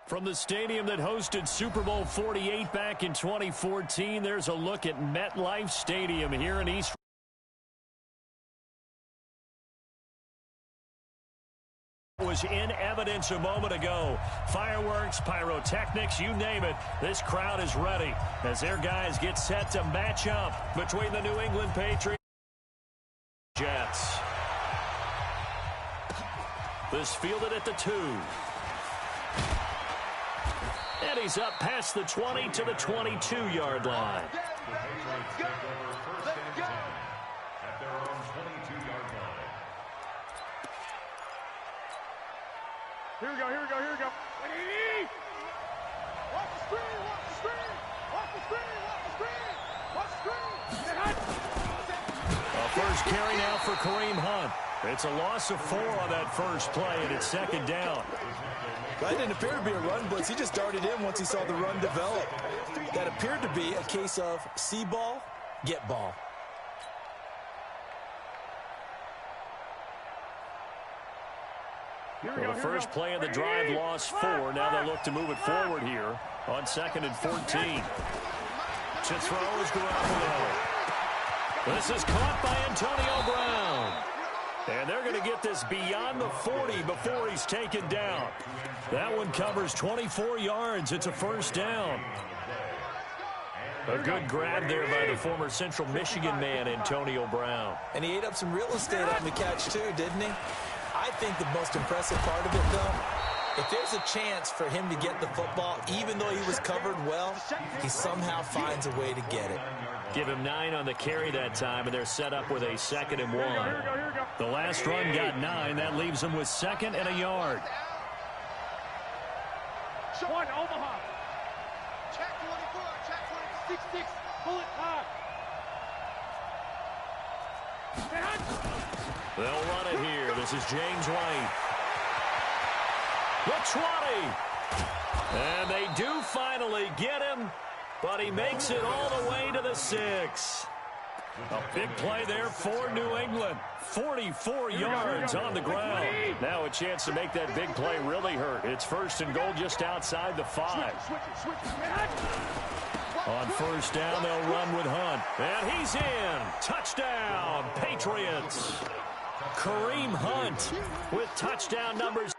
From the stadium that hosted Super Bowl 48 back in 2014, there's a look at MetLife Stadium here in East. Was in evidence a moment ago. Fireworks, pyrotechnics, you name it. This crowd is ready as their guys get set to match up between the New England Patriots and Jets. This fielded at the 2. And he's up past the 20 to the 22-yard line. Here we go. Watch the screen. A first carry now for Kareem Hunt. It's a loss of 4 on that first play, and it's second down. That didn't appear to be a run blitz. He just darted in once he saw the run develop. That appeared to be a case of see ball, get ball. Well, the first play of the drive lost 4. Now they look to move it forward here on 2nd and 14. To throw is Garoppolo. This is caught by Antonio Brown. And they're going to get this beyond the 40 before he's taken down. That one covers 24 yards. It's a first down. A good grab there by the former Central Michigan man, Antonio Brown. And he ate up some real estate on the catch, too, didn't he? I think the most impressive part of it, though, if there's a chance for him to get the football, even though he was covered well, he somehow finds a way to get it. Give him 9 on the carry that time, and they're set up with a 2nd and 1. The last run got 9. That leaves them with 2nd and a yard. One, Omaha. Check 24, check 26, pull it hard. They'll run it here. This is James White. The 20. And they do finally get him, but he makes it all the way to the 6. A big play there for New England. 44 yards on the ground. Now a chance to make that big play really hurt. It's 1st and goal just outside the 5. On first down, they'll run with Hunt. And he's in. Touchdown, Patriots. Kareem Hunt with touchdown numbers.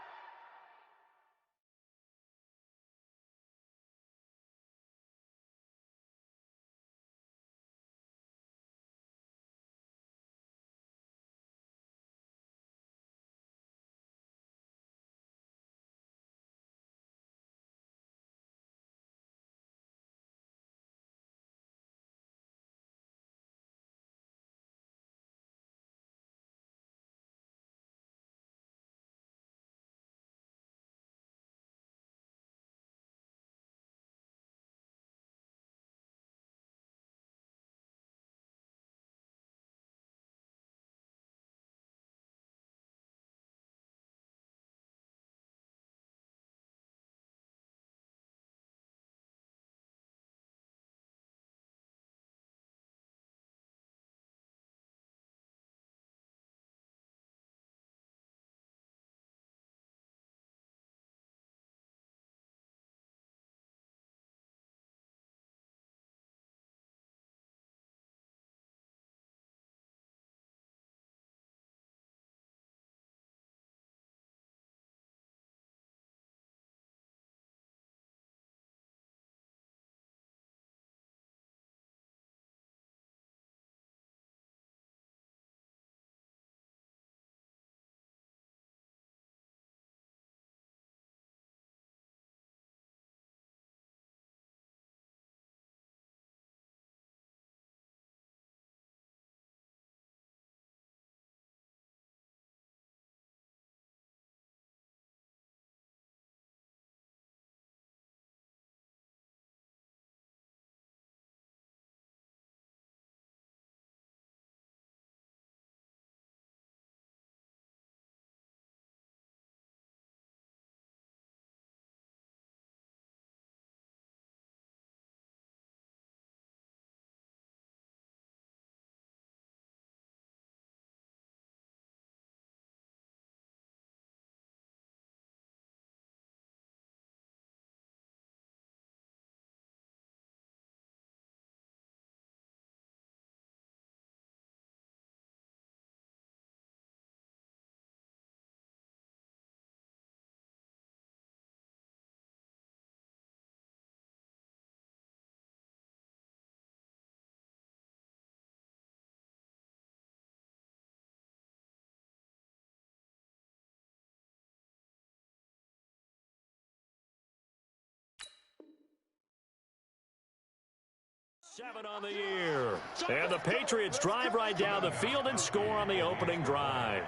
7 on the year. And the Patriots drive right down the field and score on the opening drive.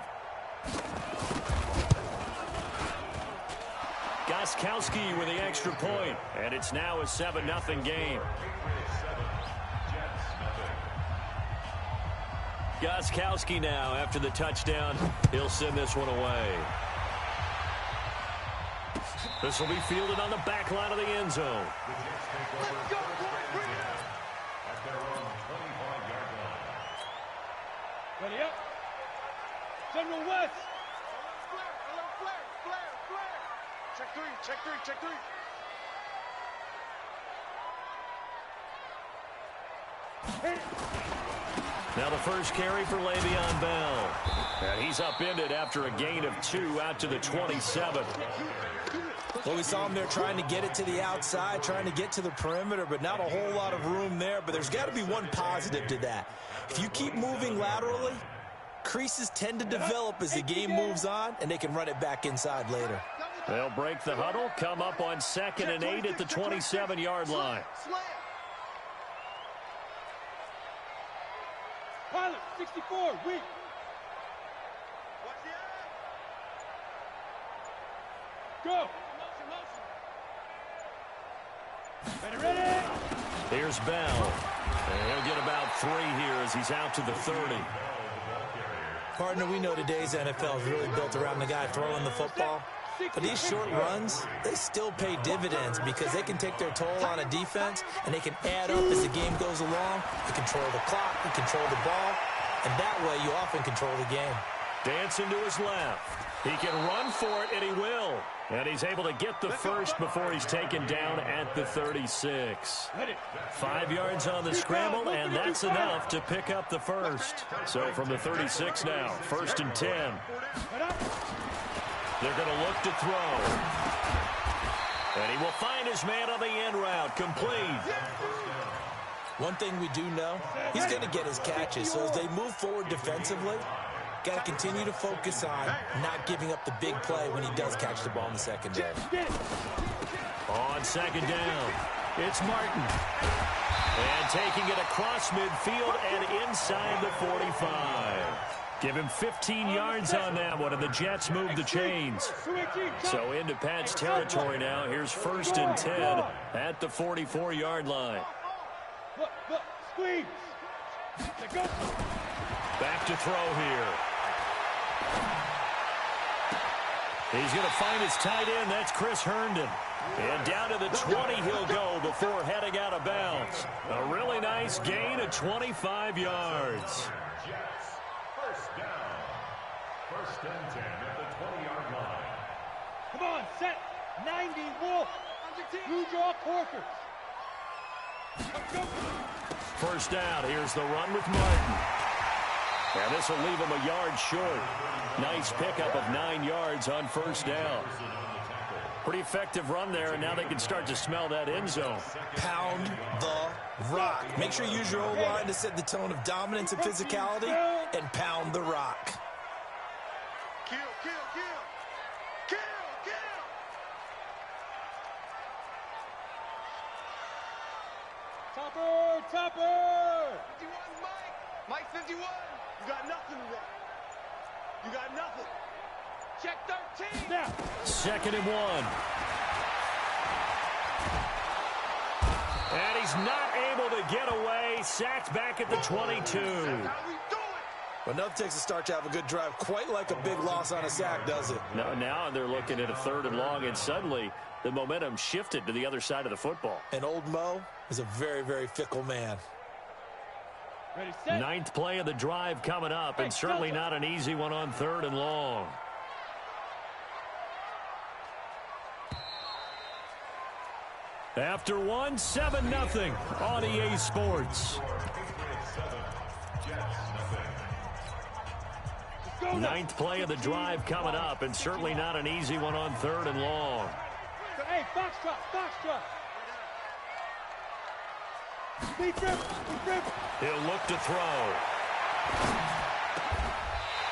Gostkowski with the extra point, and it's now a 7-0 game. Gostkowski now after the touchdown. He'll send this one away. This will be fielded on the back line of the end zone. Let's go, boys, ready up. General West. Flare. Check three. Hit it. Now the first carry for Le'Veon Bell. And he's upended after a gain of 2 out to the 27. Well, we saw him there trying to get it to the outside, trying to get to the perimeter, but not a whole lot of room there. But there's got to be one positive to that. If you keep moving laterally, creases tend to develop as the game moves on, and they can run it back inside later. They'll break the huddle, come up on 2nd and 8 at the 27-yard line. Pilot, 64, weak. Go. Ready. Here's Bell. And he'll get about 3 here as he's out to the 30. Partner, we know today's NFL is really built around the guy throwing the football. But these short runs, they still pay dividends because they can take their toll on a defense and they can add up as the game goes along. You control the clock, you control the ball, and that way you often control the game. Dancing to his left. He can run for it, and he will. And he's able to get the first before he's taken down at the 36. 5 yards on the scramble, and that's enough to pick up the first. So from the 36 now, 1st and 10. They're going to look to throw. And he will find his man on the end route, complete. One thing we do know, he's going to get his catches. So as they move forward defensively, got to continue to focus on not giving up the big play when he does catch the ball in the secondary. On 2nd down, it's Martin. And taking it across midfield and inside the 45. Give him 15 yards on that one, and the Jets move the chains. So into Pat's territory now. Here's 1st and 10 at the 44-yard line. Squeeze. Back to throw here. He's going to find his tight end. That's Chris Herndon. And down to the 20 he'll go before heading out of bounds. A really nice gain of 25 yards. First down. 1st and 10 at the 20-yard line. Come on, set. 90 Wolf. Blue Jaw Corkers. Let's go. 1st down. Here's the run with Martin. And this will leave him a yard short. Nice pickup of 9 yards on 1st down. Pretty effective run there, and now they can start to smell that end zone. Pound the rock. Make sure you use your O-line to set the tone of dominance and physicality, and pound the rock. Kill. Topper. 51, Mike 51. You got nothing today. You got nothing. Check 13. Now. 2nd and 1. And he's not able to get away. Sacked back at the 22. Well, enough takes a start to have a good drive. Quite like a big loss on a sack, does it? Now they're looking at a 3rd and long, and suddenly the momentum shifted to the other side of the football. And old Mo is a very, very fickle man. Ready, set. 9th play of the drive coming up, and certainly not an easy one on 3rd and long. After 7-0 on EA Sports. 9th play of the drive coming up, and certainly not an easy one on 3rd and long. Hey, box drop. He'll look to throw.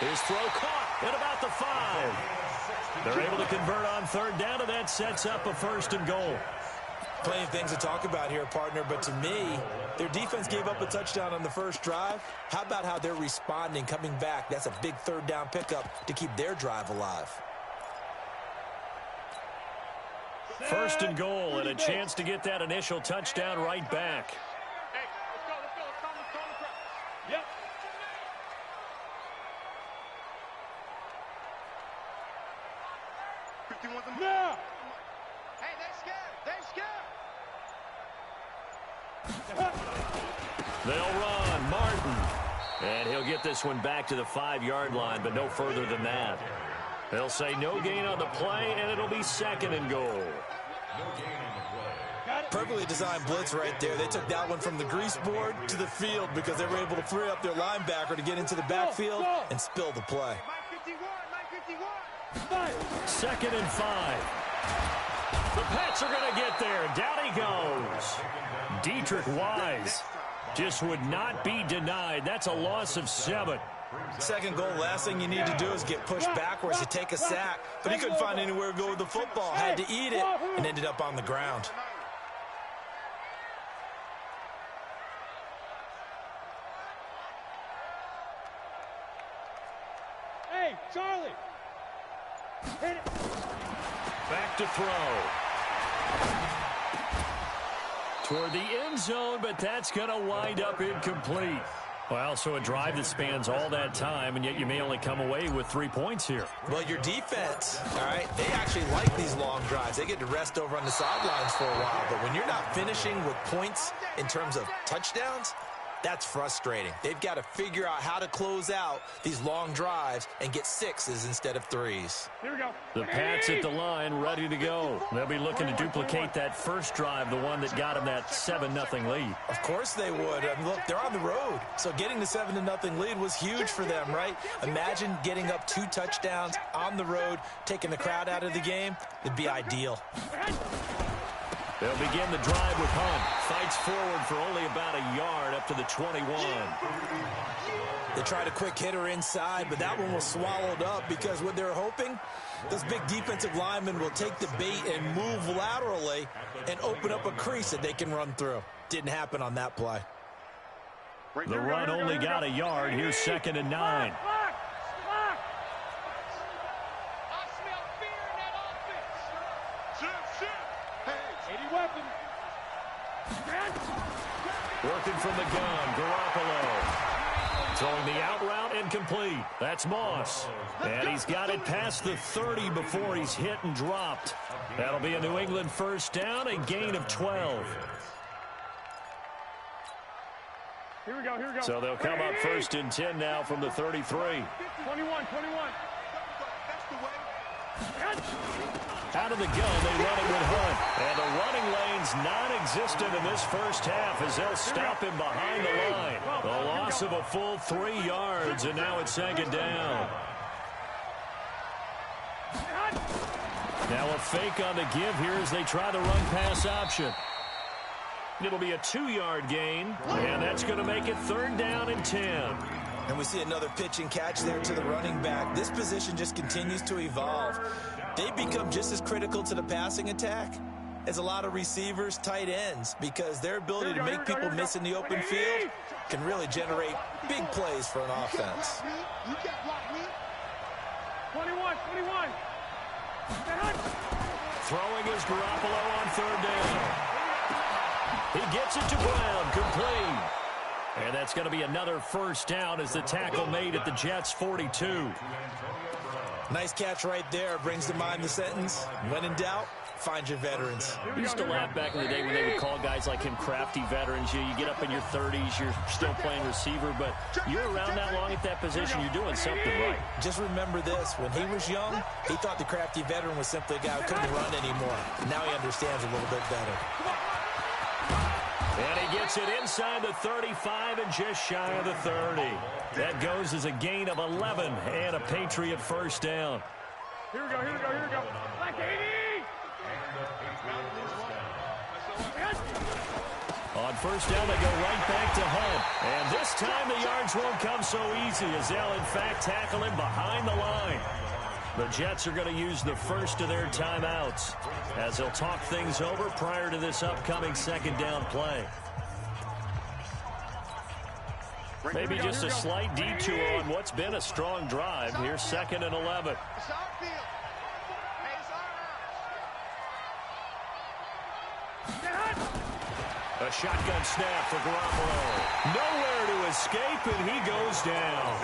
His throw caught at about the 5. They're able to convert on 3rd down, and that sets up a 1st and goal. Plenty of things to talk about here, partner, but to me, their defense gave up a touchdown on the first drive. How about how they're responding, coming back? That's a big third down pickup to keep their drive alive. First and goal, and a chance to get that initial touchdown right back. Hey, let's go. Let's calm the crowd. Yep. Yeah. Hey, they're scared. They'll run. Martin. And he'll get this one back to the 5-yard line, but no further than that. They'll say no gain on the play, and it'll be second and goal. Perfectly designed blitz right there. They took that one from the grease board to the field because they were able to free up their linebacker to get into the backfield and spill the play. Second and 5. The Pats are going to get there. Down he goes. Deatrich Wise just would not be denied. That's a loss of 7. Second goal, last thing you need to do is get pushed backwards to take a sack. But he couldn't find anywhere to go with the football. Had to eat it and ended up on the ground. Hey, Charlie. Hit it. Back to throw. Toward the end zone, but that's going to wind up incomplete. Well, so a drive that spans all that time, and yet you may only come away with 3 points here. Well, your defense, all right, they actually like these long drives. They get to rest over on the sidelines for a while. But when you're not finishing with points in terms of touchdowns, that's frustrating. They've got to figure out how to close out these long drives and get 6s instead of 3s. Here we go. The Pats at the line, ready to go. They'll be looking to duplicate that first drive, the one that got them that 7-0 lead. Of course they would. I mean, look, they're on the road. So getting the 7-0 lead was huge for them, right? Imagine getting up 2 touchdowns on the road, taking the crowd out of the game. It'd be ideal. They'll begin the drive with Hunt. Fights forward for only about a yard up to the 21. They tried a quick hitter inside, but that one was swallowed up because what they're hoping, those big defensive linemen will take the bait and move laterally and open up a crease that they can run through. Didn't happen on that play. The run only got a yard. Here's second and 9. Working from the gun, Garoppolo. Throwing the out route incomplete. That's Moss. And he's got it past the 30 before he's hit and dropped. That'll be a New England first down, a gain of 12. Here we go. So they'll come up first and 10 now from the 33. 21. Out of the gun, they run it with Hunt. And the running lane's non-existent in this first half as they'll stop him behind the line. A loss of a full 3 yards, and now it's second down. Now a fake on the give here as they try the run-pass option. It'll be a 2-yard gain, and that's going to make it third down and 10. And we see another pitch and catch there to the running back. This position just continues to evolve. They become just as critical to the passing attack as a lot of receivers, tight ends, because their ability to make people miss in the open field can really generate big plays for an offense. 21. Throwing is Garoppolo on third down. He gets it to Brown, complete. And that's going to be another first down as the tackle made at the Jets' 42. Nice catch right there. Brings to mind the sentence, when in doubt, find your veterans. We used to laugh back in the day when they would call guys like him crafty veterans. You get up in your 30s, you're still playing receiver, but you're around that long at that position, you're doing something right. Just remember this. When he was young, he thought the crafty veteran was simply a guy who couldn't run anymore. Now he understands a little bit better. And he gets it inside the 35 and just shy of the 30. That goes as a gain of 11 and a Patriot first down. Here we go. Black 80! On first down, they go right back to Hunt. And this time the yards won't come so easy as they'll, in fact, tackle him behind the line. The Jets are going to use the first of their timeouts as they'll talk things over prior to this upcoming second down play. Maybe just a slight detour on what's been a strong drive. Here's 2nd and 11. A shotgun snap for Garoppolo. Nowhere to escape, and he goes down.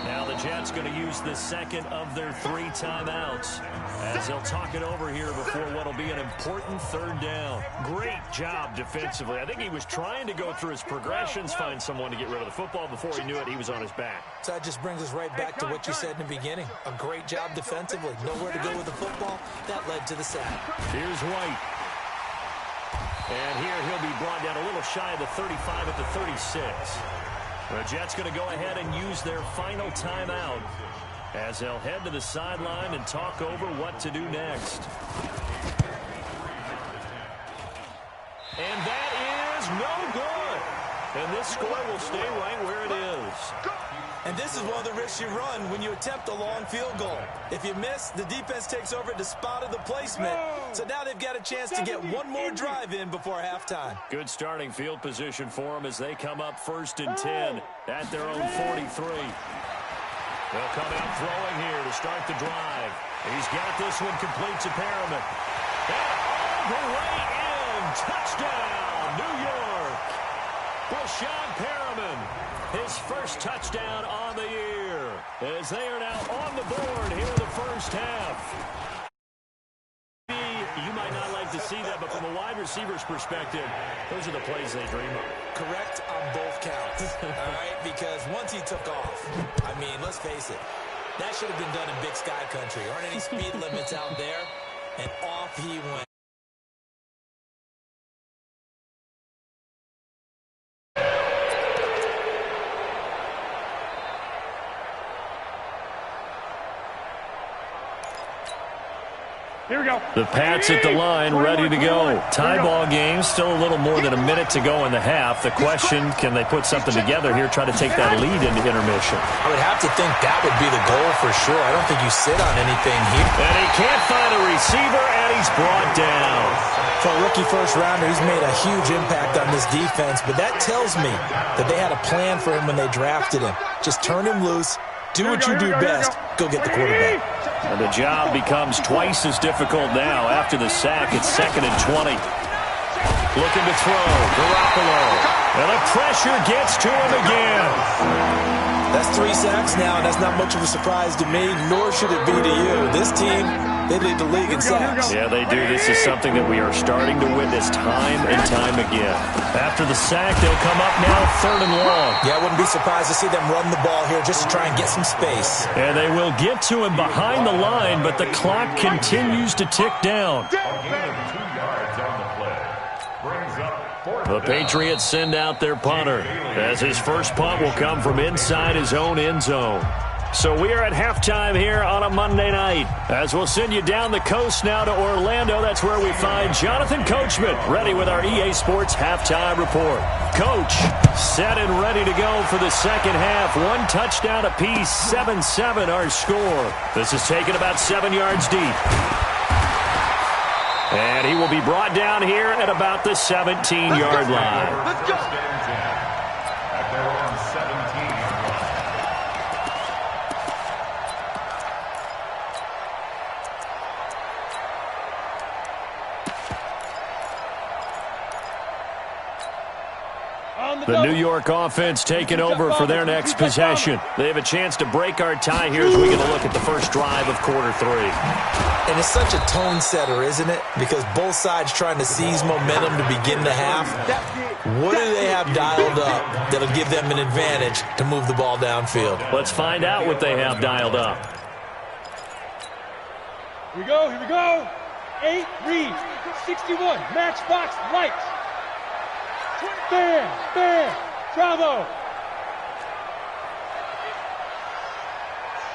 Now the Jets going to use the second of their 3 timeouts as they'll talk it over here before what will be an important 3rd down. Great job defensively. I think he was trying to go through his progressions, find someone to get rid of the football. Before he knew it, he was on his back. So that just brings us right back to what you said in the beginning. A great job defensively. Nowhere to go with the football. That led to the sack. Here's White. And here he'll be brought down a little shy of the 35 at the 36. The Jets going to go ahead and use their final timeout as they'll head to the sideline and talk over what to do next. And that is no good. And this score will stay right where it is. And this is one of the risks you run when you attempt a long field goal. If you miss, the defense takes over at the spot of the placement. So now they've got a chance to get one more drive in before halftime. Good starting field position for them as they come up 1st and 10 at their own 43. They'll come out throwing here to start the drive. He's got this one complete to Perriman. And all the way in. Touchdown, New York. Breshad Perriman. His first touchdown on the year as they are now on the board here in the first half. You might not like to see that, but from a wide receiver's perspective, those are the plays they dream of. Correct on both counts, all right? Because once he took off, I mean, let's face it, that should have been done in Big Sky Country. There aren't any speed limits out there, and off he went. Here we go. The Pats at the line, ready to go. Tie ball game, still a little more than a minute to go in the half. The question, can they put something together here, try to take that lead into intermission? I would have to think that would be the goal for sure. I don't think you sit on anything here. And he can't find a receiver, and he's brought down. For a rookie first-rounder, he's made a huge impact on this defense, but that tells me that they had a plan for him when they drafted him. Just turn him loose, do what you do best, go get the quarterback. And the job becomes twice as difficult now. After the sack, it's 2nd and 20. Looking to throw. Garoppolo. And the pressure gets to him again. That's 3 sacks now, and that's not much of a surprise to me, nor should it be to you. This team, they lead the league in sacks. Yeah, they do. This is something that we are starting to witness time and time again. After the sack, they'll come up now 3rd and long. Yeah, I wouldn't be surprised to see them run the ball here just to try and get some space. And they will get to him behind the line, but the clock continues to tick down. The Patriots send out their punter as his first punt will come from inside his own end zone. So we are at halftime here on a Monday night as we'll send you down the coast now to Orlando. That's where we find Jonathan Coachman ready with our EA Sports halftime report. Coach, set and ready to go for the second half. 1 touchdown apiece, 7-7 our score. This is taken about 7 yards deep. And he will be brought down here at about the 17-yard line. Let's go. At their own 17-yard line. The New York offense taking over for their next possession. They have a chance to break our tie here as we get a look at the first drive of quarter 3. And it's such a tone setter, isn't it? Because both sides trying to seize momentum to begin the half. What do they have dialed up that'll give them an advantage to move the ball downfield? Let's find out what they have dialed up. Here we go. Here we go. 8 read. 61. Matchbox lights. Bam. Bravo.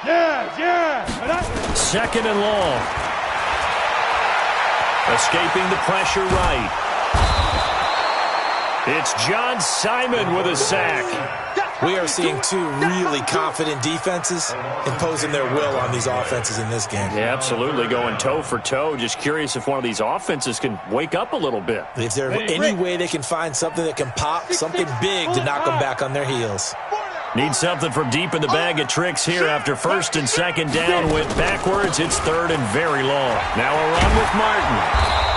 Yeah. 2nd and long. Escaping the pressure right. It's John Simon with a sack. We are seeing two really confident defenses imposing their will on these offenses in this game. Yeah, absolutely, going toe for toe. Just curious if one of these offenses can wake up a little bit. If there's any way they can find something that can pop, something big to knock them back on their heels. Need something from deep in the bag of tricks here after first and second down. Went backwards. It's third and very long. Now a run with Martin.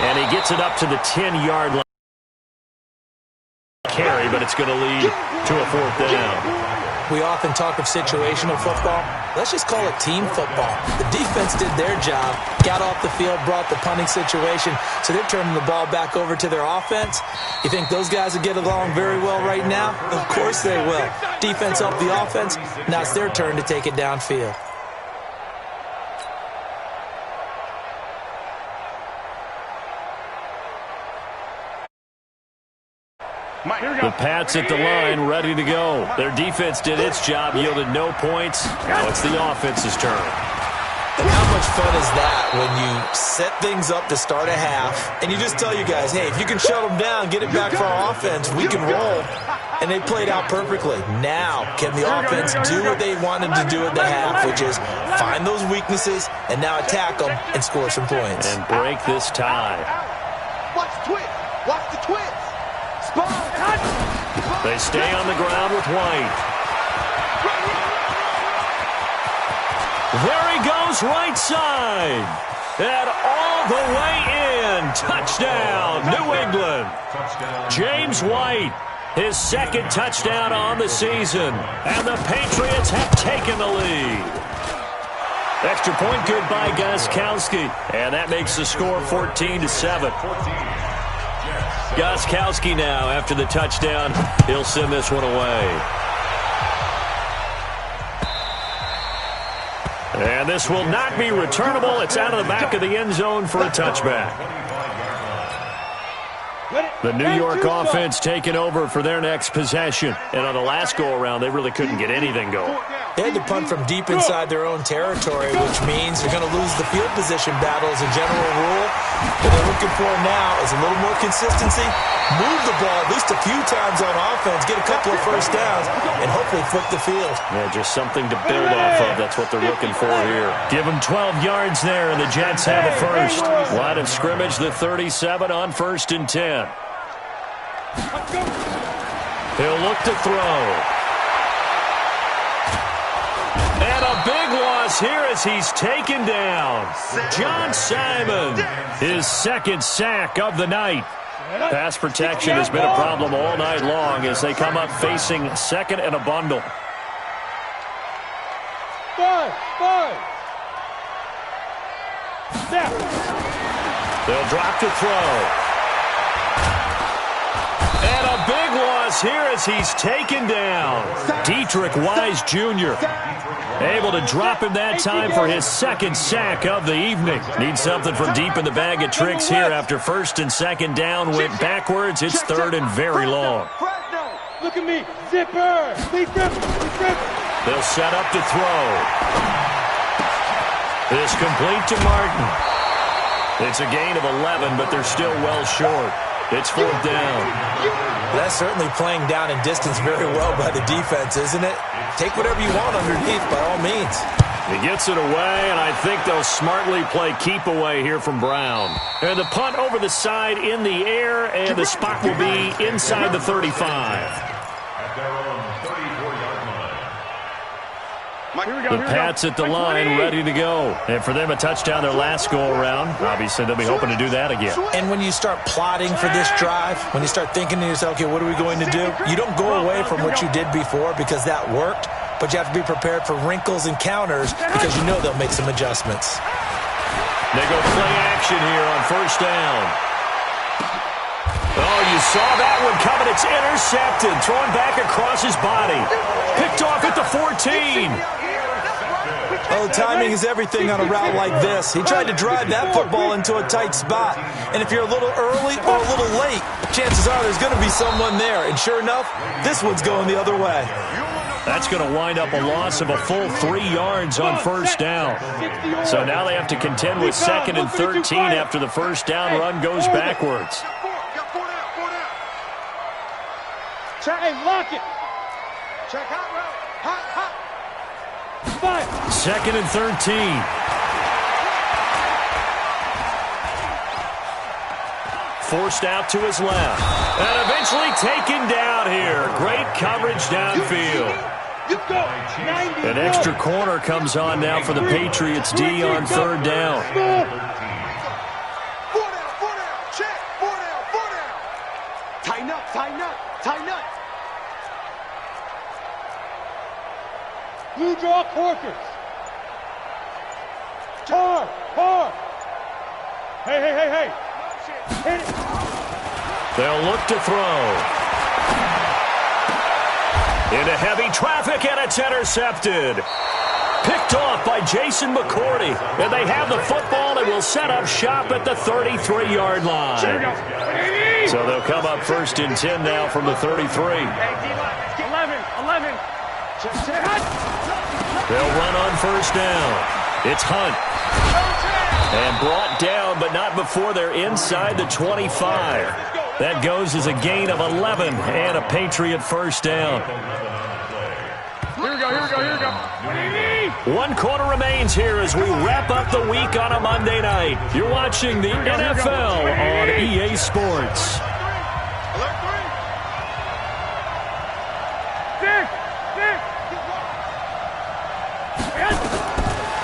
And he gets it up to the 10-yard line. Carry, but it's going to lead to a fourth down. We often talk of situational football. Let's just call it team football. The defense did their job, got off the field, brought the punting situation, so they're turning the ball back over to their offense. You think those guys will get along very well right now? Of course they will. Defense helped the offense. Now it's their turn to take it downfield. The Pats at the line, ready to go. Their defense did its job, yielded no points. Now it's the offense's turn. And how much fun is that when you set things up to start a half, and you just tell you guys, hey, if you can shut them down, get it back for our offense, we can roll. And they played out perfectly. Now, can the offense do what they wanted to do at the half, which is find those weaknesses and now attack them and score some points. And break this tie. Watch the twist. Watch the twist. They stay on the ground with White. There he goes, right side. And all the way in. Touchdown, New England. James White, his second touchdown on the season. And the Patriots have taken the lead. Extra point good by Gostkowski. And that makes the score 14-7. Gostkowski now, after the touchdown, he'll send this one away. And this will not be returnable. It's out of the back of the end zone for a touchback. The New York offense taking over for their next possession. And on the last go-around, they really couldn't get anything going. They had to punt from deep inside their own territory, which means they're going to lose the field position battle as a general rule. What they're looking for now is a little more consistency, move the ball at least a few times on offense, get a couple of first downs, and hopefully flip the field. Yeah, just something to build off of. That's what they're looking for here. Give them 12 yards there, and the Jets have it first. Line of scrimmage, the 37 on 1st and 10. He'll look to throw. And a big loss here as he's taken down. John Simon, his second sack of the night. Pass protection has been a problem all night long as they come up facing second and a bundle. 5. Snap. They'll drop to throw. And a big loss here as he's taken down. Dietrich Wise Jr. able to drop him that time for his second sack of the evening. Needs something from deep in the bag of tricks here after first and second down went backwards. It's third and very long. Look at me. Zipper. They'll set up to throw. This complete to Martin. It's a gain of 11, but they're still well short. It's fourth down. That's certainly playing down in distance very well by the defense, isn't it? Take whatever you want underneath by all means. He gets it away, and I think they'll smartly play keep away here from Brown. And the punt over the side in the air, and the spot will be inside the 35. At their own 34-yard line. The Pats at the line, ready to go. And for them, a touchdown their last go-around. Obviously, they'll be hoping to do that again. And when you start plotting for this drive, when you start thinking to yourself, okay, what are we going to do? You don't go away from what you did before because that worked, but you have to be prepared for wrinkles and counters because you know they'll make some adjustments. They go play action here on first down. Oh, you saw that one coming. It's intercepted. Thrown back across his body. Picked off at the 14. Oh, timing is everything on a route like this. He tried to drive that football into a tight spot. And if you're a little early or a little late, chances are there's going to be someone there. And sure enough, this one's going the other way. That's going to wind up a loss of a full 3 yards on first down. So now they have to contend with second and 13 after the first down run goes backwards. Try and lock it. Check hot route. Hot, hot. 5. Second and 13. Forced out to his left. And eventually taken down here. Great coverage downfield. You go. 90. An extra corner comes on now for the Patriots D on third down. 4 down. Check. 4 down. Tighten up. Blue draw corkers. Par. Hey. Hit it. They'll look to throw. Into heavy traffic, and it's intercepted. Picked off by Jason McCourty. And they have the football and will set up shop at the 33-yard line. So they'll come up first and 10 now from the 33. 11. They'll run on first down. It's Hunt. And brought down, but not before they're inside the 25. That goes as a gain of 11 and a Patriot first down. Here we go. 1 quarter remains here as we wrap up the week on a Monday night. You're watching the NFL on EA Sports.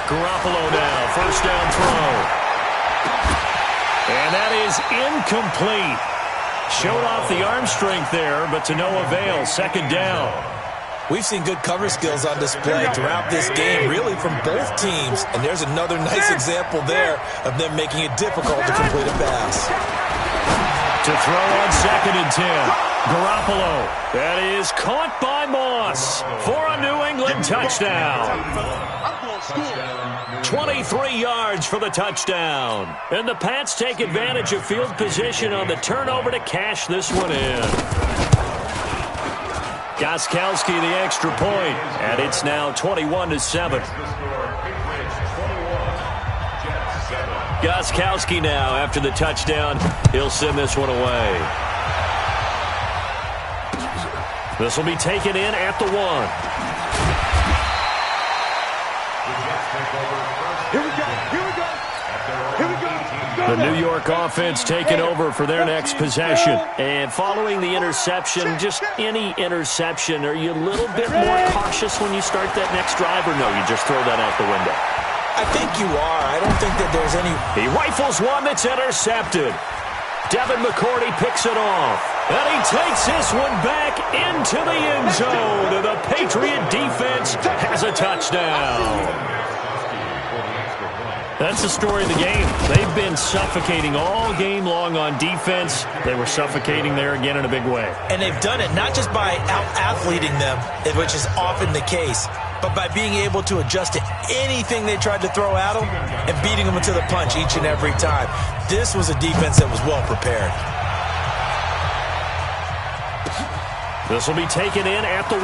Garoppolo now, first down throw. And that is incomplete. Showed off the arm strength there, but to no avail. Second down. We've seen good cover skills on display throughout this game, really from both teams. And there's another nice example there of them making it difficult to complete a pass. To throw on second and 10. Garoppolo. That is caught by Moss for a New England touchdown. 23 yards for the touchdown. And the Pats take advantage of field position on the turnover to cash this one in. Gostkowski the extra point, and it's now 21-7. Gostkowski now after the touchdown. He'll send this one away. This will be taken in at the 1. The New York offense taking over for their next possession. And following the interception, just any interception, are you a little bit more cautious when you start that next drive, or no, you just throw that out the window? I think you are. I don't think that there's any... He rifles one that's intercepted. Devin McCourty picks it off. And he takes this one back into the end zone. And the Patriot defense has a touchdown. That's the story of the game. They've been suffocating all game long on defense. They were suffocating there again in a big way. And they've done it not just by out-athleting them, which is often the case, but by being able to adjust to anything they tried to throw at them and beating them to the punch each and every time. This was a defense that was well prepared. This will be taken in at the 1.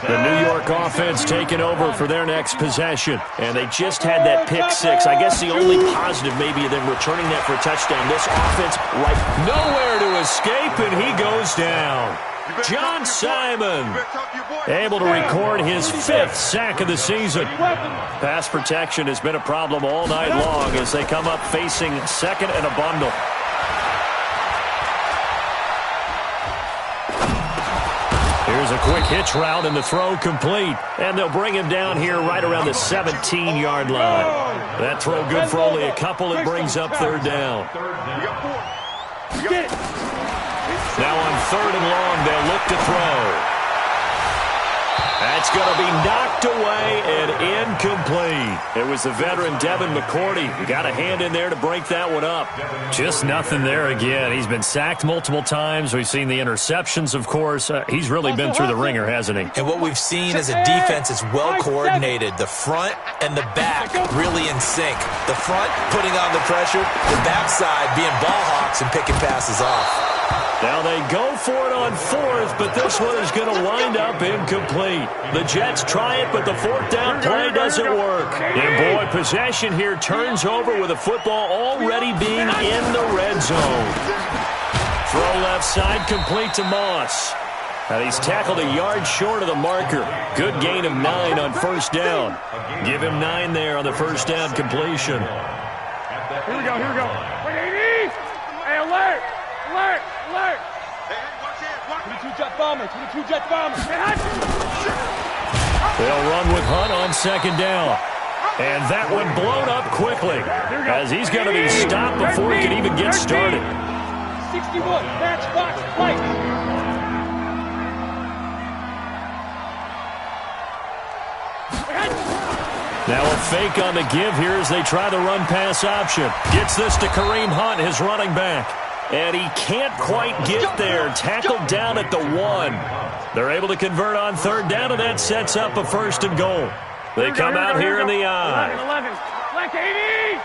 The New York offense taking over for their next possession. And they just had that pick 6. I guess the only positive maybe of them returning that for a touchdown. This offense, like nowhere to escape, and he goes down. John Simon able to record his 5th sack of the season. Pass protection has been a problem all night long as they come up facing second and a bundle. Here's a quick hitch route and the throw complete. And they'll bring him down here right around the 17-yard line. That throw good for only a couple. It brings up third down. Now on third and long, they'll look to throw. That's going to be knocked away and incomplete. It was the veteran Devin McCourty who got a hand in there to break that one up. Just nothing there again. He's been sacked multiple times. We've seen the interceptions, of course. He's really been through the ringer, hasn't he? And what we've seen is a defense that's well coordinated. The front and the back really in sync. The front putting on the pressure, the backside being ball hawks blocks and picking passes off. Now they go for it on fourth, but this one is going to wind up incomplete. The Jets try it, but the fourth down play doesn't work. And boy, possession here turns over with the football already being in the red zone. Throw left side, complete to Moss. And he's tackled a yard short of the marker. Good gain of 9 on first down. Give him 9 there on the first down completion. Here we go, here we go. Hey, alert! Alert! Alert! Hey, watch hands, 22 Jet Bombers, 22 Jet Bombers. They'll run with Hunt on second down. And that one blown up quickly as he's going to be stopped before he can even get started. 61, Matchbox Lights. Now a fake on the give here as they try the run-pass option. Gets this to Kareem Hunt, his running back. And he can't quite get there. Tackled down at the 1. They're able to convert on third down, and that sets up a first and goal. They come out here in the I. 11. Black 80.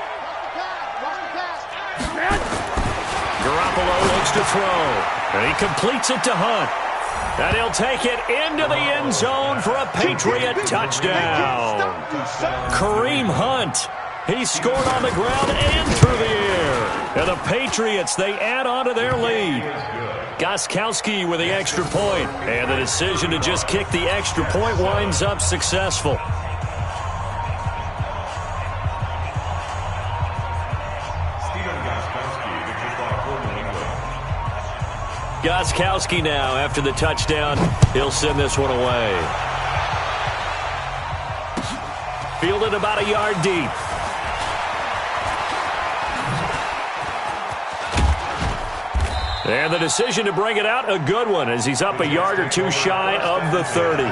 Garoppolo looks to throw. And he completes it to Hunt. And he'll take it into the end zone for a Patriot touchdown. Kareem Hunt. He scored on the ground and through the air. And the Patriots, they add on to their lead. Gostkowski with the extra point. And the decision to just kick the extra point winds up successful. Gostkowski now, after the touchdown, he'll send this one away. Fielded about a yard deep. And the decision to bring it out, a good one, as he's up a yard or two shy of the 30.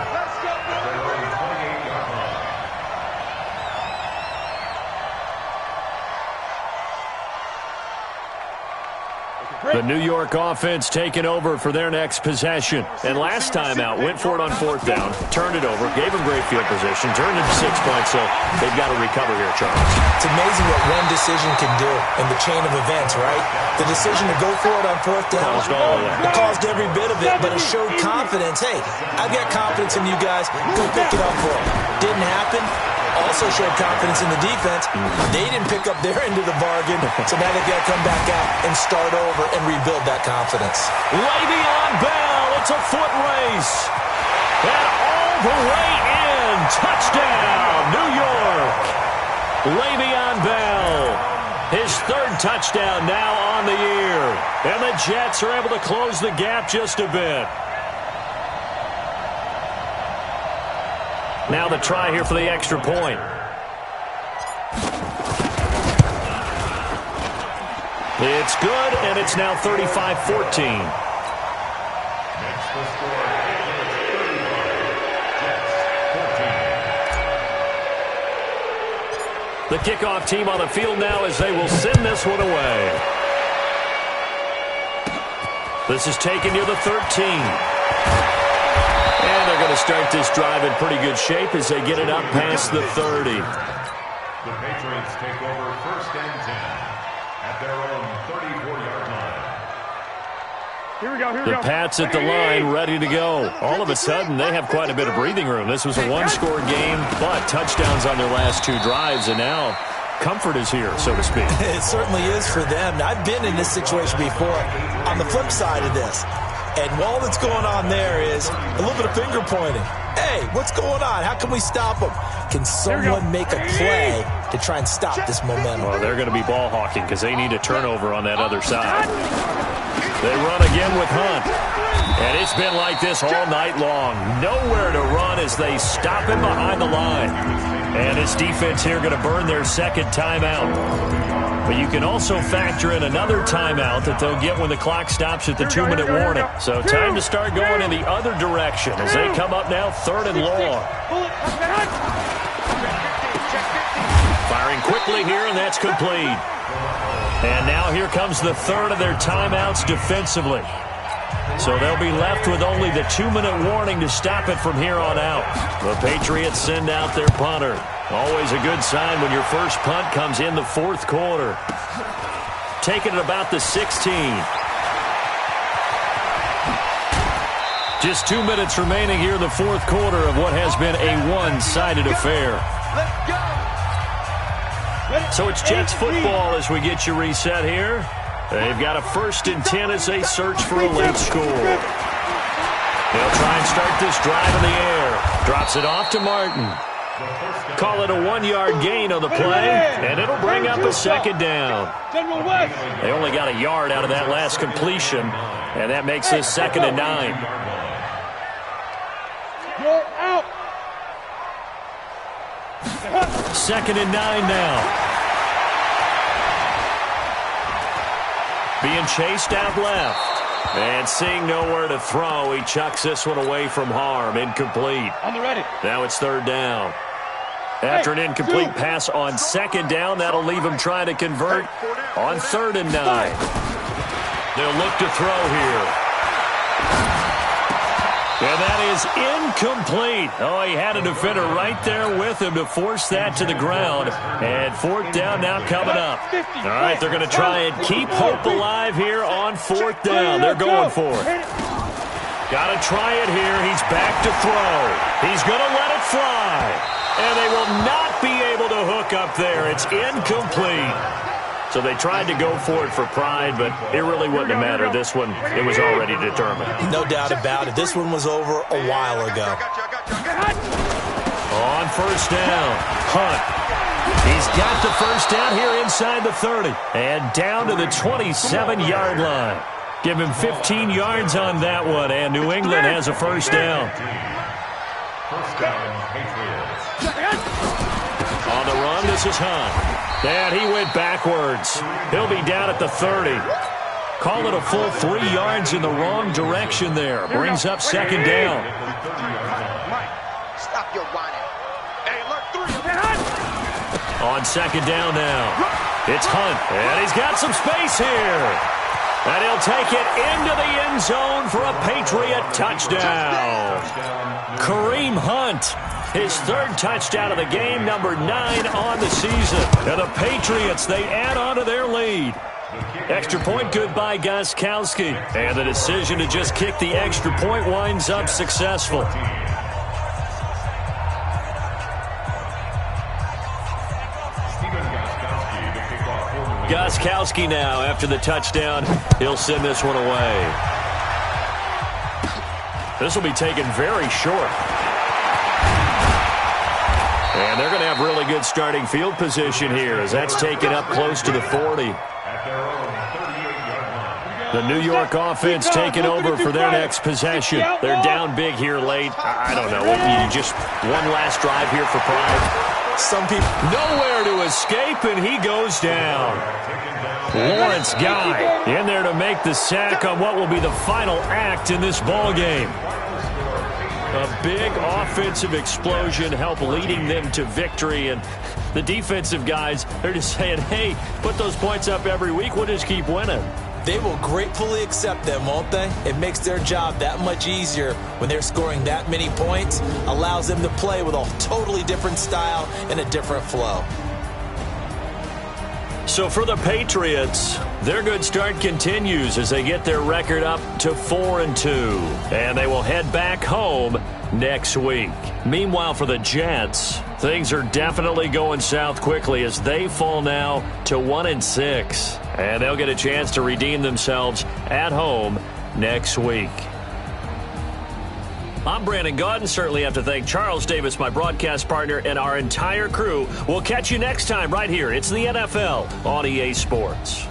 The New York offense taking over for their next possession. And last time out, went for it on fourth down, turned it over, gave them great field position, turned it to 6 points, so they've got to recover here, Charles. It's amazing what one decision can do in the chain of events, right? The decision to go for it on fourth down, it caused every bit of it, but it showed confidence. Hey, I've got confidence in you guys. Go pick it up for them. Didn't happen. Also showed confidence in the defense. They didn't pick up their end of the bargain, so now they've got to come back out and start over and rebuild that confidence. Le'Veon Bell, it's a foot race. And all the way in. Touchdown, New York. Le'Veon Bell, his third touchdown now on the year. And the Jets are able to close the gap just a bit. Now the try here for the extra point. It's good, and it's now 35-14. The kickoff team on the field now as they will send this one away. This is taken near the 13. And they're going to start this drive in pretty good shape as they get it up past the 30. The Patriots take over first and 10 at their own 34-yard line. Here we go, here we go. The Pats at the line, ready to go. All of a sudden, they have quite a bit of breathing room. This was a one-score game, but touchdowns on their last 2 drives, and now comfort is here, so to speak. It certainly is for them. I've been in this situation before on the flip side of this. And all that's going on there is a little bit of finger pointing. Hey, what's going on? How can we stop them? Can someone make a play to try and stop this momentum? Well, they're going to be ball hawking because they need a turnover on that other side. They run again with Hunt. And it's been like this all night long. Nowhere to run as they stop him behind the line. And this defense here going to burn their second timeout. But you can also factor in another timeout that they'll get when the clock stops at the 2-minute warning. So time to start going in the other direction as they come up now 3rd and long. Firing quickly here, and that's complete. And now here comes the 3rd of their timeouts defensively. So they'll be left with only the 2-minute warning to stop it from here on out. The Patriots send out their punter. Always a good sign when your first punt comes in the 4th quarter. taken at about the 16. Just 2 minutes remaining here in the fourth quarter of what has been a one-sided affair. So it's Jets football as we get you reset here. They've got a 1st and 10 as they search for a late score. They'll try and start this drive in the air. Drops it off to Martin. Call it a 1-yard gain on the play, and it'll bring up a 2nd down. They only got a yard out of that last completion, and that makes this 2nd and 9. You're out. 2nd and 9 now. Being chased out left. And seeing nowhere to throw, he chucks this one away from harm. Incomplete. On the ready. Now it's 3rd down. After an incomplete pass on 2nd down, that'll leave him trying to convert on 3rd and 9. They'll look to throw here. And that is incomplete. Oh, he had a defender right there with him to force that to the ground. And 4th down now coming up. All right, they're going to try and keep hope alive here on 4th down. They're going for it. Got to try it here. He's back to throw. He's going to let it fly. And they will not be able to hook up there. It's incomplete. So they tried to go for it for pride, but it really wouldn't have mattered. This one, it was already determined. No doubt about it. This one was over a while ago. On 1st down, Hunt. He's got the 1st down here inside the 30. And down to the 27-yard line. Give him 15 yards on that one, and New England has a 1st down. 1st down, Patriots. On the run, this is Hunt. And he went backwards. He'll be down at the 30. Call it a full 3 yards in the wrong direction there. Brings up 2nd down. Stop your whining. Hey, look, 3. On 2nd down now. It's Hunt. And he's got some space here. And he'll take it into the end zone for a Patriot touchdown. Kareem Hunt. His 3rd touchdown of the game, number 9 on the season. And the Patriots, they add on to their lead. Extra point good by Gostkowski. And the decision to just kick the extra point winds up successful. Gostkowski now after the touchdown. He'll send this one away. This will be taken very short. And they're going to have really good starting field position here as that's taken up close to the 40. The New York offense taking over for their next possession. They're down big here late. I don't know. You just one last drive here for pride. Some people nowhere to escape, and he goes down. Lawrence Guy in there to make the sack on what will be the final act in this ball game. A big offensive explosion helped leading them to victory, and the defensive guys, they're just saying, hey, put those points up every week, we'll just keep winning. They will gratefully accept them, won't they? It makes their job that much easier when they're scoring that many points, allows them to play with a totally different style and a different flow. So for the Patriots, their good start continues as they get their record up to 4-2. And they will head back home next week. Meanwhile, for the Jets, things are definitely going south quickly as they fall now to 1-6. And they'll get a chance to redeem themselves at home next week. I'm Brandon Gaudin. Certainly have to thank Charles Davis, my broadcast partner, and our entire crew. We'll catch you next time right here. It's the NFL on EA Sports.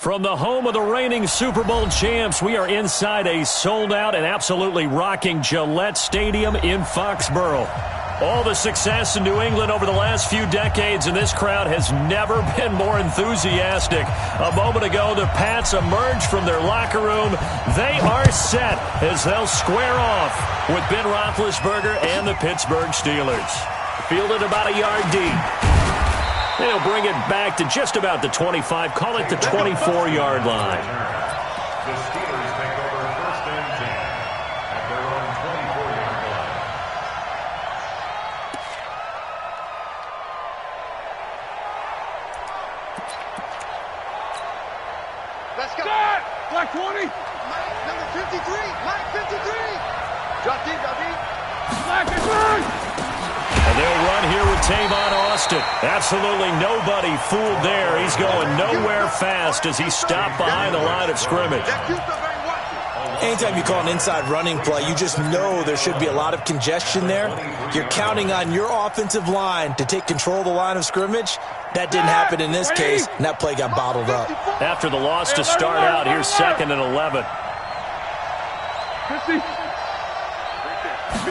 From the home of the reigning Super Bowl champs, we are inside a sold-out and absolutely rocking Gillette Stadium in Foxborough. All the success in New England over the last few decades, and this crowd has never been more enthusiastic. A moment ago, the Pats emerged from their locker room. They are set as they'll square off with Ben Roethlisberger and the Pittsburgh Steelers. Fielded about a yard deep. They'll bring it back to just about the 25. Call it the 24-yard line. The Steelers take over first and 10 at their own 24-yard line. Let's go. Start! Black 20. Mike, number 53. Mike, 53. Drop deep, drop deep. Black is right. And they'll run here with Tavon Austin. Absolutely nobody fooled there. He's going nowhere fast as he stopped behind the line of scrimmage. Anytime you call an inside running play, you just know there should be a lot of congestion there. You're counting on your offensive line to take control of the line of scrimmage. That didn't happen in this case, and that play got bottled up. After the loss to start out, here's 2nd and 11. 50.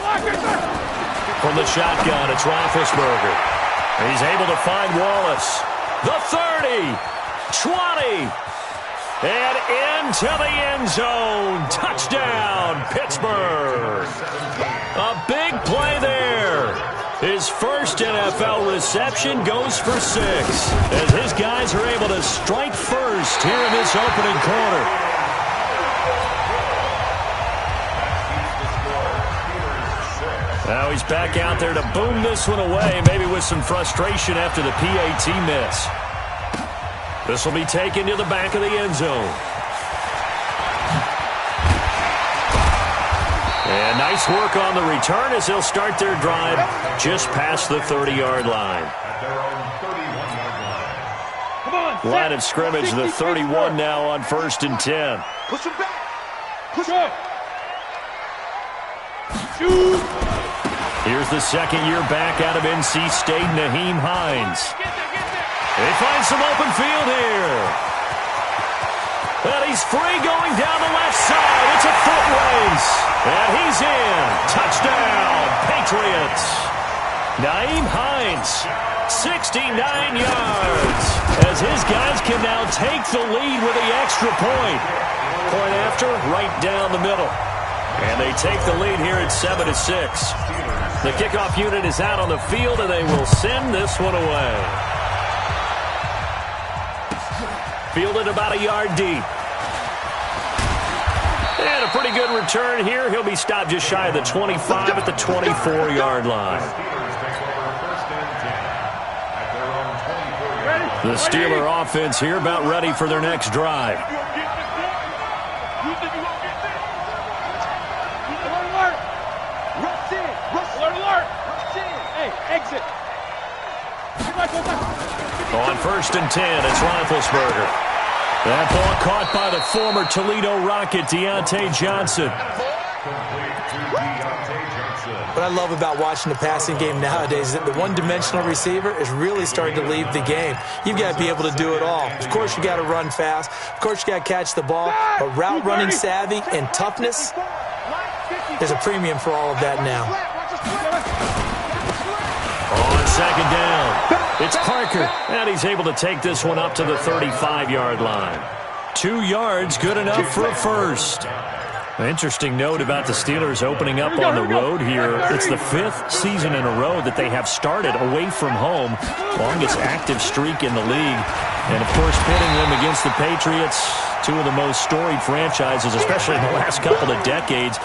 Black is right. From the shotgun, it's Roethlisberger. He's able to find Wallace. The 30, 20, and into the end zone. Touchdown, Pittsburgh. A big play there. His first NFL reception goes for 6, as his guys are able to strike first here in this opening quarter. Now he's back out there to boom this one away, maybe with some frustration after the PAT miss. This will be taken to the back of the end zone. And nice work on the return as they'll start their drive just past the 30-yard line. At their own 31-yard line. Come on. Line of scrimmage, the 31 now on 1st and 10. Push him back. Push Go. Shoot. Here's the second-year back out of NC State, Nyheim Hines. They find some open field here. And he's free going down the left side. It's a foot race. And he's in. Touchdown, Patriots. Nyheim Hines, 69 yards. As his guys can now take the lead with the extra point. Point after, right down the middle. And they take the lead here at 7-6. The kickoff unit is out on the field, and they will send this one away. Fielded about a yard deep. And a pretty good return here. He'll be stopped just shy of the 25 at the 24-yard line. The Steeler offense here about ready for their next drive. Exit. On 1st and 10, it's Roethlisberger. That ball caught by the former Toledo Rocket, Deontay Johnson. What I love about watching the passing game nowadays is that the one-dimensional receiver is really starting to leave the game. You've got to be able to do it all. Of course, you got to run fast. Of course, you got to catch the ball. But route running savvy and toughness, there's a premium for all of that now. On 2nd down, it's Parker, and he's able to take this one up to the 35-yard line. 2 yards, good enough for a first. An interesting note about the Steelers opening up on the road here. It's the 5th season in a row that they have started away from home. Longest active streak in the league. And, of course, pitting them against the Patriots, 2 of the most storied franchises, especially in the last couple of decades.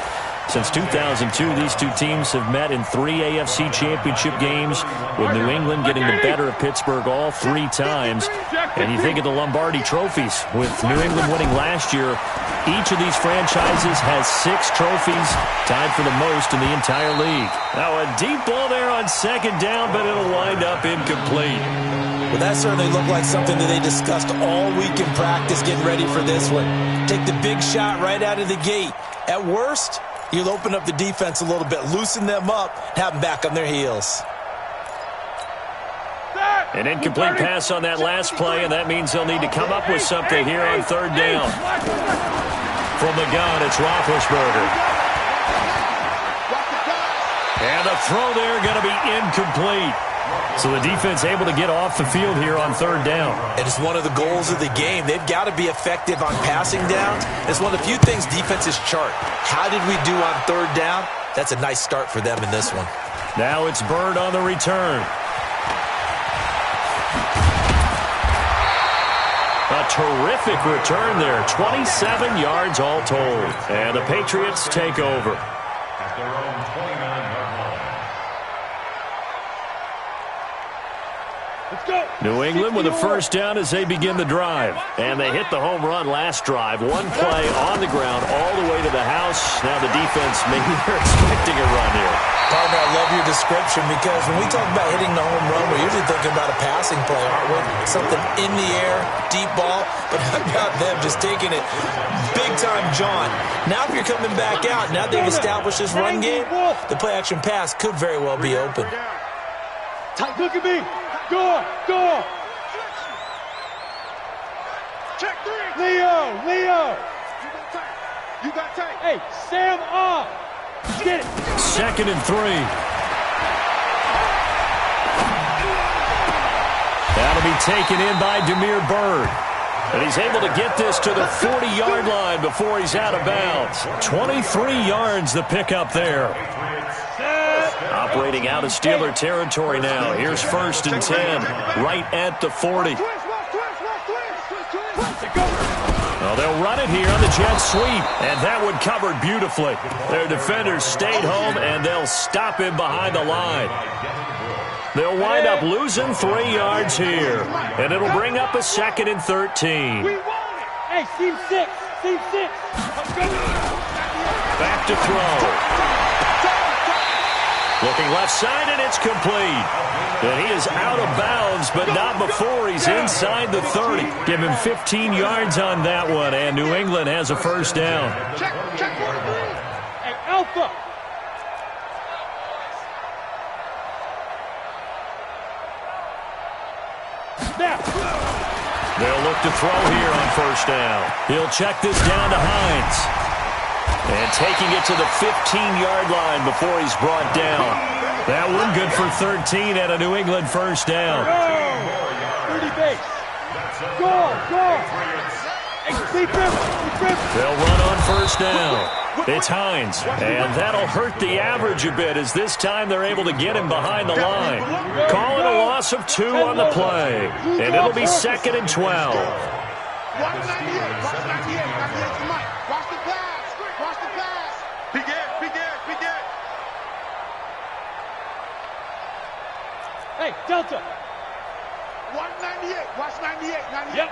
Since 2002, these two teams have met in 3 AFC championship games, with New England getting the better of Pittsburgh all 3 times. And you think of the Lombardi trophies, with New England winning last year. Each of these franchises has 6 trophies, tied for the most in the entire league. Now a deep ball there on 2nd down, but it'll wind up incomplete. Well, that certainly looked like something that they discussed all week in practice getting ready for this one. Take the big shot right out of the gate. At worst, you'll open up the defense a little bit, loosen them up, and have them back on their heels. An incomplete pass on that last play, and that means they'll need to come up with something here on third down. From the gun, it's Roethlisberger. And the throw there going to be incomplete. So the defense able to get off the field here on third down. And it's one of the goals of the game. They've got to be effective on passing downs. It's one of the few things defenses chart. How did we do on third down? That's a nice start for them in this one. Now it's Byrd on the return. A terrific return there. 27 yards all told. And the Patriots take over. At their own 29-yard line. Let's go. New England with a first down as they begin the drive. And they hit the home run last drive. One play on the ground all the way to the house. Now the defense, maybe they're expecting a run here. Partner, I love your description because when we talk about hitting the home run, we're usually thinking about a passing play, aren't we? Something in the air, deep ball. But how about them just taking it big-time John? Now if you're coming back out, now they've established this run game, the play-action pass could very well be open. Look at me. Go, go. Check three. Leo. You got tight. Hey, Sam off. Get it. 2nd and 3. That'll be taken in by Damiere Byrd. And he's able to get this to the 40-yard line before he's out of bounds. 23 yards the pickup there. Operating out of Steeler territory now. Here's 1st and 10, right at the 40. Well, they'll run it here on the jet sweep, and that one covered beautifully. Their defenders stayed home, and they'll stop him behind the line. They'll wind up losing 3 yards here, and it'll bring up a 2nd and 13. Hey, seam 6. Back to throw. Looking left side, and it's complete. And he is out of bounds, but not before he's inside the 30. Give him 15 yards on that one, and New England has a first down. Check 43. Hey, Alpha. Snap. They'll look to throw here on first down. He'll check this down to Hines. And taking it to the 15-yard line before he's brought down. That one good for 13 and a New England first down. Go. 30 base. Go. Hey, They'll run on first down. It's Hines. And that'll hurt the average a bit as this time they're able to get him behind the line. Call it a loss of 2 on the play. And it'll be 2nd and 12. Watch 98. Watch 98. 98 to Mike. Watch the pass. Watch the pass. Be good. Hey, Delta. 198. Watch 98. Yep.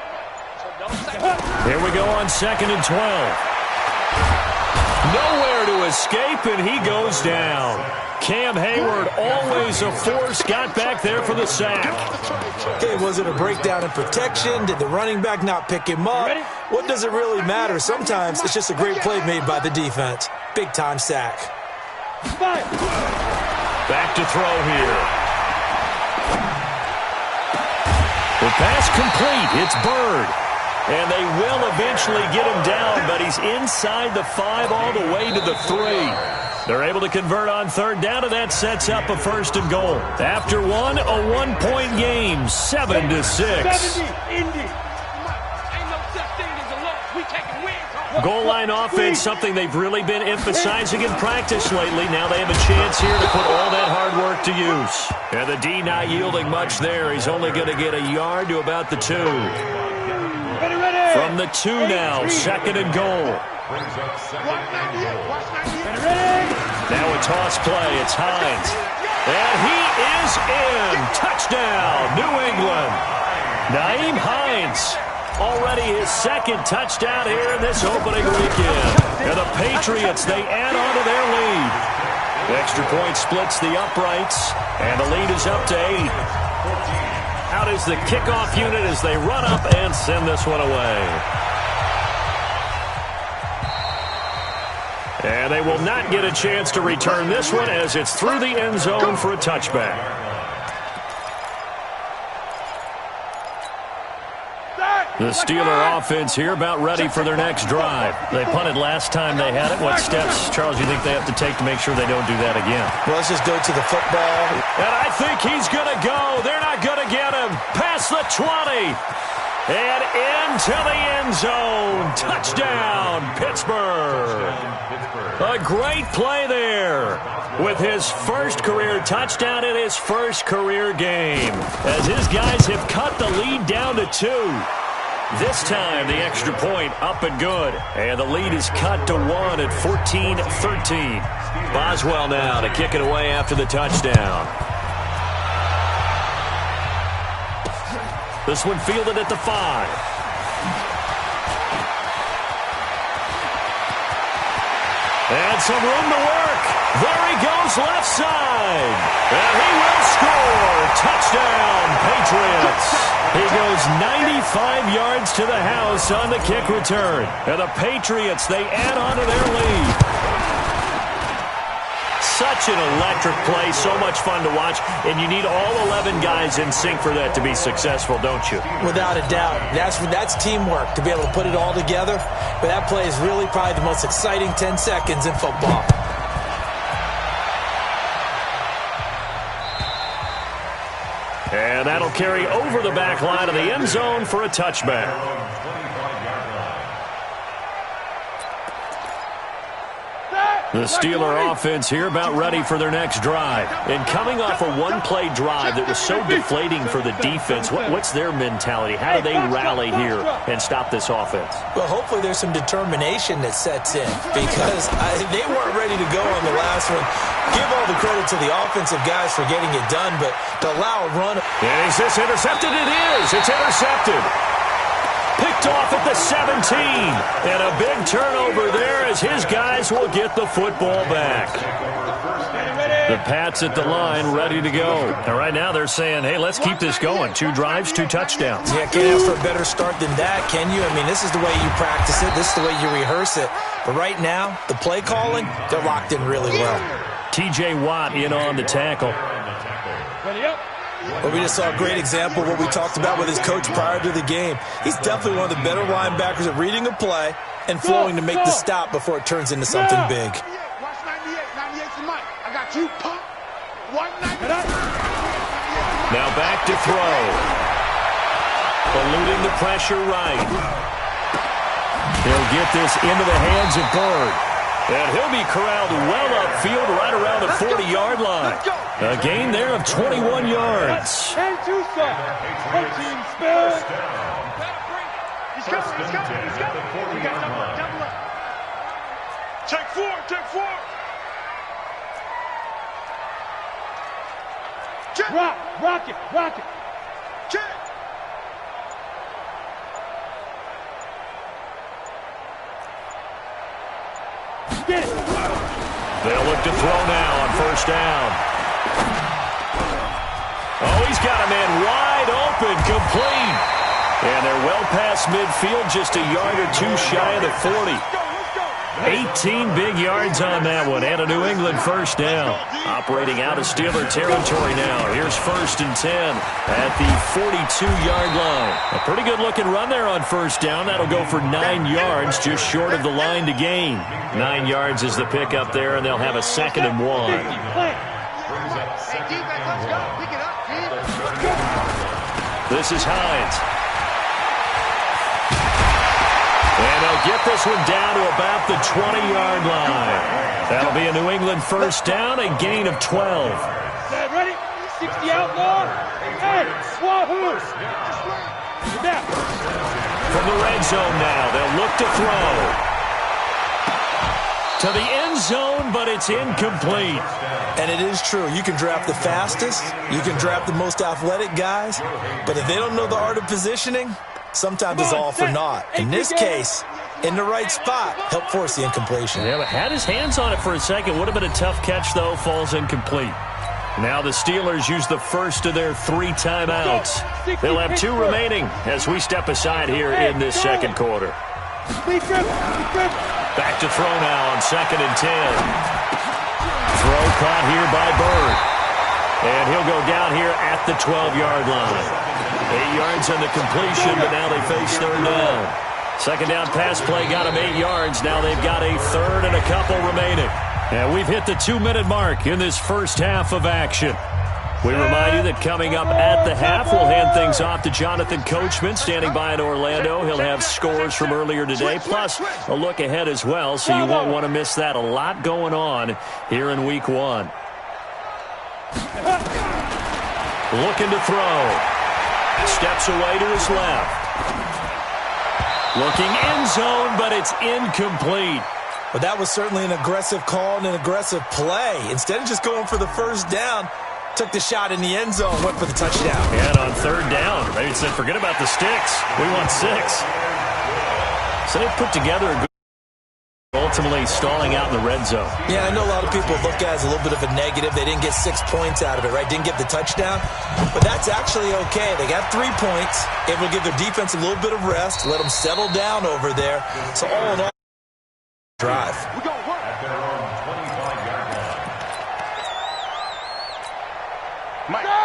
Here we go on 2nd and 12. Nowhere to escape, and he goes down. Cam Hayward, always a force, got back there for the sack. Okay, was it a breakdown in protection? Did the running back not pick him up? What does it really matter? Sometimes it's just a great play made by the defense. Big-time sack. Back to throw here. The pass complete. It's Byrd. And they will eventually get him down, but he's inside the 5 all the way to the 3. They're able to convert on third down, and that sets up a 1st and goal. After one, a 1-point game, 7-6. 70, Indy. Goal line offense, something they've really been emphasizing in practice lately. Now they have a chance here to put all that hard work to use. And the D not yielding much there. He's only going to get a yard to about the 2. Ready. From the 2 now, 2nd and goal. Now a toss play. It's Hines. And he is in. Touchdown, New England. Nyheim Hines. Already his 2nd touchdown here in this opening weekend. And the Patriots, they add on to their lead. The extra point splits the uprights, and the lead is up to 8. Out is the kickoff unit as they run up and send this one away. And they will not get a chance to return this one as it's through the end zone for a touchback. The Steeler offense here about ready for their next drive. They punted last time they had it. What steps, Charles, you think they have to take to make sure they don't do that again? Well, let's just go to the football. And I think he's going to go. They're not going to get him. Past the 20. And into the end zone. Touchdown, Pittsburgh. A great play there with his first career touchdown in his first career game, as his guys have cut the lead down to 2. This time, the extra point up and good. And the lead is cut to 1 at 14-13. Boswell now to kick it away after the touchdown. This one fielded at the 5. And some room to work. There he goes left side. And he will score. Touchdown, Patriots. He goes 95 yards to the house on the kick return. And the Patriots, they add on to their lead. Such an electric play, so much fun to watch, and you need all 11 guys in sync for that to be successful, don't you? Without a doubt. That's teamwork, to be able to put it all together. But that play is really probably the most exciting 10 seconds in football. And that'll carry over the back line of the end zone for a touchback. The Steeler offense here about ready for their next drive. And coming off a one-play drive that was so deflating for the defense, what's their mentality? How do they rally here and stop this offense? Well, hopefully there's some determination that sets in, because they weren't ready to go on the last one. Give all the credit to the offensive guys for getting it done, but to allow a run. And is this intercepted? It is. It's intercepted. Picked off at the 17. And a big turnover there as his guys will get the football back. The Pats at the line ready to go. And right now they're saying, hey, let's keep this going. 2 drives, 2 touchdowns. Yeah, can't ask for a better start than that, can you? I mean, this is the way you practice it. This is the way you rehearse it. But right now, the play calling, they're locked in really well. T.J. Watt in on the tackle. Ready up. Well, we just saw a great example of what we talked about with his coach prior to the game. He's definitely one of the better linebackers at reading a play and flowing to make the stop before it turns into something big. Watch 98. 98's the mic. I got you, pump. 198. Now back to throw. Eluding the pressure right. He'll get this into the hands of Bird. And he'll be corralled well upfield right around the 40-yard line. A gain there of 21 yards. And 2 stops. 14 spin. He's coming. You got double up. Take 4. Check. Rock it. Check. Get it. They'll look to throw now on first down. Oh, he's got a man wide open, complete. And they're well past midfield, just a yard or 2 shy of the 40. 18 big yards on that one, and a New England first down. Operating out of Steeler territory now. Here's 1st and 10 at the 42-yard line. A pretty good-looking run there on first down. That'll go for 9 yards, just short of the line to gain. 9 yards is the pickup there, and they'll have a 2nd and 1. Hey, defense, let's go. Pick it up, This is Hines. And they'll get this one down to about the 20-yard line. That'll be a New England first down, a gain of 12. Ready? 60 outlaw. Hey, wahoo. Now. From the red zone now, they'll look to throw. To the end zone, but it's incomplete. And it is true. You can draft the fastest. You can draft the most athletic guys. But if they don't know the art of positioning, sometimes it's all for naught. In this case, in the right spot, helped force the incompletion. Yeah, but had his hands on it for a second. Would have been a tough catch, though. Falls incomplete. Now the Steelers use the first of their 3 timeouts. They'll have 2 remaining as we step aside here in this second quarter. Back to throw now on 2nd and 10. Throw caught here by Bird. And he'll go down here at the 12-yard line. 8 yards on the completion, but now they face third down. Second down pass play got them 8 yards. Now they've got a third and a couple remaining. And we've hit the 2-minute mark in this first half of action. We remind you that coming up at the half, we'll hand things off to Jonathan Coachman, standing by in Orlando. He'll have scores from earlier today, plus a look ahead as well, so you won't want to miss that. A lot going on here in Week 1. Looking to throw. Steps away to his left. Looking end zone, but it's incomplete. But that was certainly an aggressive call and an aggressive play. Instead of just going for the first down, took the shot in the end zone, went for the touchdown. And on third down, they said, forget about the sticks. We want 6. So they put together a good, ultimately stalling out in the red zone. Yeah, I know a lot of people look at it as a little bit of a negative. They didn't get 6 points out of it, right? Didn't get the touchdown. But that's actually okay. They got 3 points. It will give their defense a little bit of rest, let them settle down over there. So all in all, drive. At their own 25-yard line.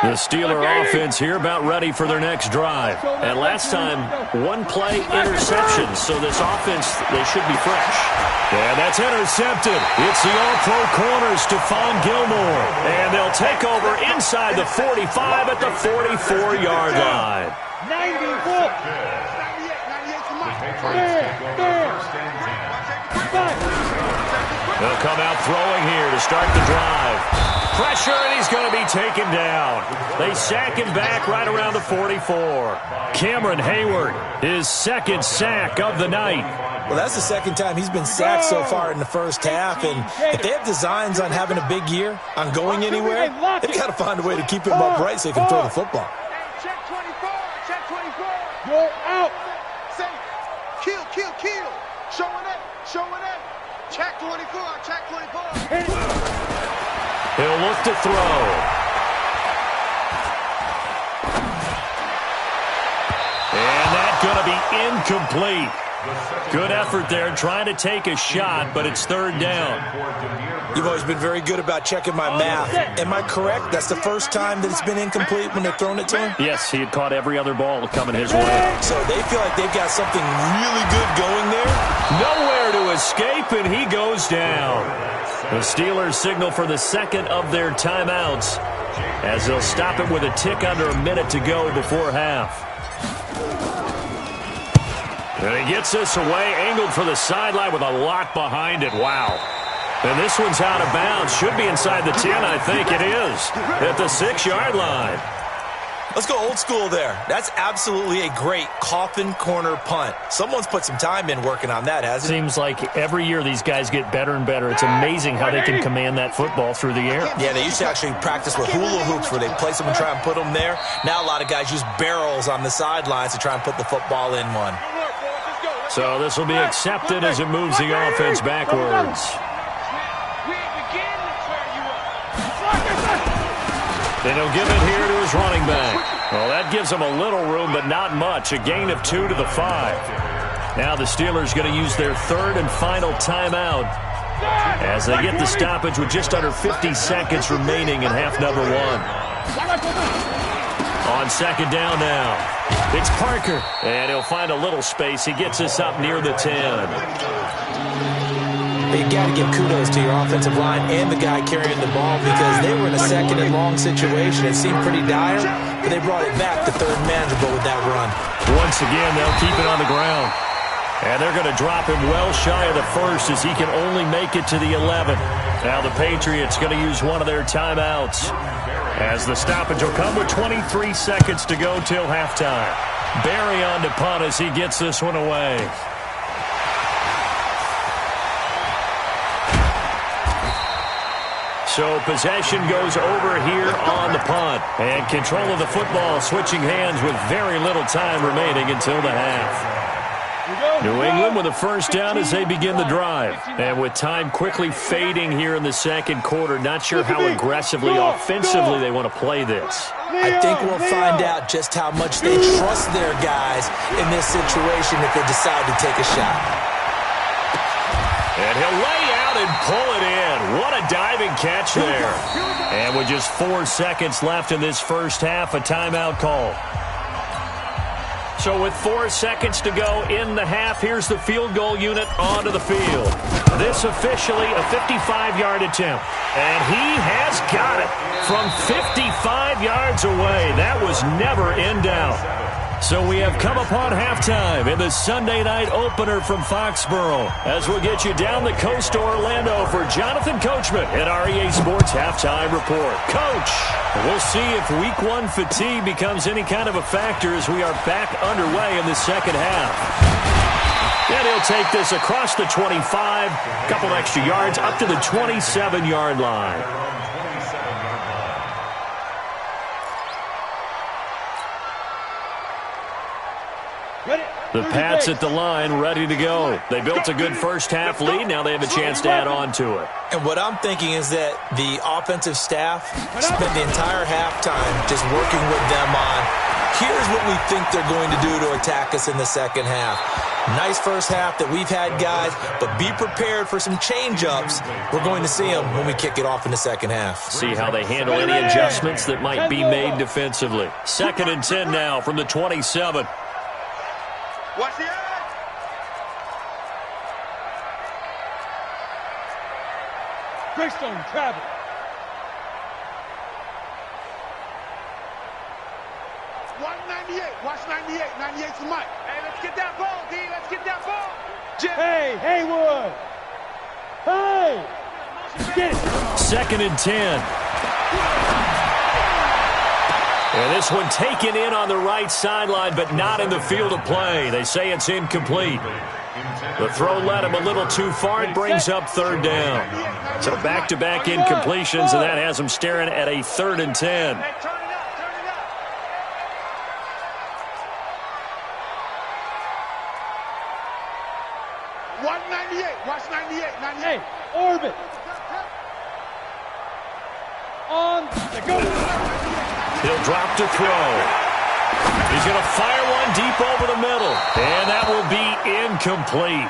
The Steeler offense here about ready for their next drive. And last time, 1-play interception. So this offense, they should be fresh. And that's intercepted. It's the all-pro corner, Stephon Gilmore. And they'll take over inside the 45 at the 44-yard line. 94. They'll come out throwing here to start the drive. Pressure, and he's going to be taken down. They sack him back right around the 44. Cameron Hayward, his second sack of the night. Well, that's the second time he's been sacked so far in the first half. And if they have designs on having a big year, on going anywhere, they've got to find a way to keep him upright so he can throw the football. Check 24. Check 24. You're out. Say, kill. Showing up. Check 24. Check 24. He'll look to throw. And that's going to be incomplete. Good effort there, trying to take a shot, but it's third down. You've always been very good about checking my math. Am I correct? That's the first time that it's been incomplete when they're throwing it to him? Yes, he had caught every other ball coming his way. So they feel like they've got something really good going there? Nowhere to escape, and he goes down. The Steelers signal for the second of their timeouts as they'll stop it with a tick under a minute to go before half. And he gets this away, angled for the sideline with a lot behind it. Wow. And this one's out of bounds. Should be inside the 10, I think it is, at the 6-yard line. Let's go old school there. That's absolutely a great coffin corner punt. Someone's put some time in working on that, hasn't it? Seems like every year these guys get better and better. It's amazing how they can command that football through the air. Yeah, they used to actually practice with hula hoops where they place them and try and put them there. Now a lot of guys use barrels on the sidelines to try and put the football in one. So this will be accepted as it moves the offense backwards. Then he'll give it here to his running back. Well, that gives him a little room, but not much. A gain of 2 to the 5. Now the Steelers going to use their third and final timeout as they get the stoppage with just under 50 seconds remaining in half number 1. On second down now, it's Parker, and he'll find a little space. He gets us up near the 10. You got to give kudos to your offensive line and the guy carrying the ball because they were in a second and long situation. It seemed pretty dire, but they brought it back to third manageable with that run. Once again, they'll keep it on the ground. And they're going to drop him well shy of the first as he can only make it to the 11. Now the Patriots going to use one of their timeouts as the stoppage will come with 23 seconds to go till halftime. Barry on to punt as he gets this one away. So possession goes over here on the punt. And control of the football switching hands with very little time remaining until the half. New England with a first down as they begin the drive. And with time quickly fading here in the second quarter, not sure how aggressively, offensively they want to play this. I think we'll find out just how much they trust their guys in this situation if they decide to take a shot. And he'll lay out and pull it in. What a diving catch there. And with just 4 seconds left in this first half, a timeout call. So with 4 seconds to go in the half, here's the field goal unit onto the field. This officially a 55-yard attempt. And he has got it from 55 yards away. That was never in doubt. So we have come upon halftime in the Sunday night opener from Foxborough as we'll get you down the coast to Orlando for Jonathan Coachman at REA Sports Halftime Report. Coach, we'll see if Week 1 fatigue becomes any kind of a factor as we are back underway in the second half. And he'll take this across the 25, a couple extra yards, up to the 27-yard line. The Pats at the line, ready to go. They built a good first-half lead. Now they have a chance to add on to it. And what I'm thinking is that the offensive staff spent the entire halftime just working with them on, here's what we think they're going to do to attack us in the second half. Nice first half that we've had, guys, but be prepared for some change-ups. We're going to see them when we kick it off in the second half. See how they handle any adjustments that might be made defensively. 2nd and 10 now from the 27. Watch the edge. Greystone travel. Watch 98. Watch 98. 98's the mic. Hey, let's get that ball, D. Let's get that ball. Jim. Hey, Haywood. Hey. Get it. 2nd and 10. And this one taken in on the right sideline, but not in the field of play. They say it's incomplete. The throw led him a little too far. It brings up 3rd down. So back-to-back incompletions, and that has him staring at a 3rd and 10. Hey, turn it up. Turn it up. Watch 98. Watch 98. 98. Hey, orbit. On the go. He'll drop to throw. He's going to fire one deep over the middle. And that will be incomplete.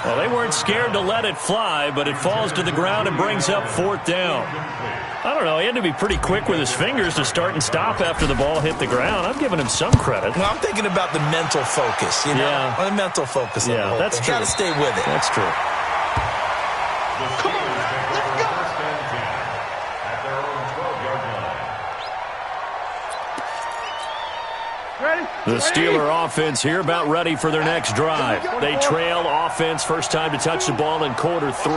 Well, they weren't scared to let it fly, but it falls to the ground and brings up 4th down. I don't know. He had to be pretty quick with his fingers to start and stop after the ball hit the ground. I'm giving him some credit. Well, I'm thinking about the mental focus, you know? Yeah. The mental focus. Yeah, that's true. Got to stay with it. That's true. Come on. Let's go. At their own 12-yard line. Ready? The Steeler offense here about ready for their next drive. They trail offense first time to touch the ball in quarter 3,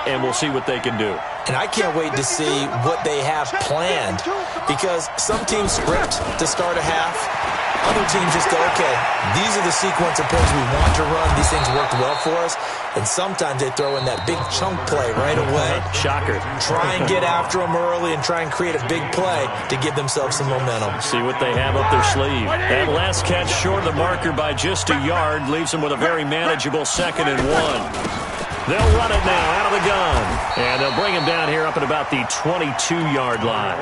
and we'll see what they can do. And I can't wait to see what they have planned, because some teams script to start a half. Other teams just go, okay, these are the sequence of plays we want to run. These things worked well for us. And sometimes they throw in that big chunk play right away. Shocker. Try and get after them early and try and create a big play to give themselves some momentum. See what they have up their sleeve. That last catch short of the marker by just a yard leaves them with a very manageable 2nd and 1. They'll run it now out of the gun. And they'll bring him down here up at about the 22-yard line.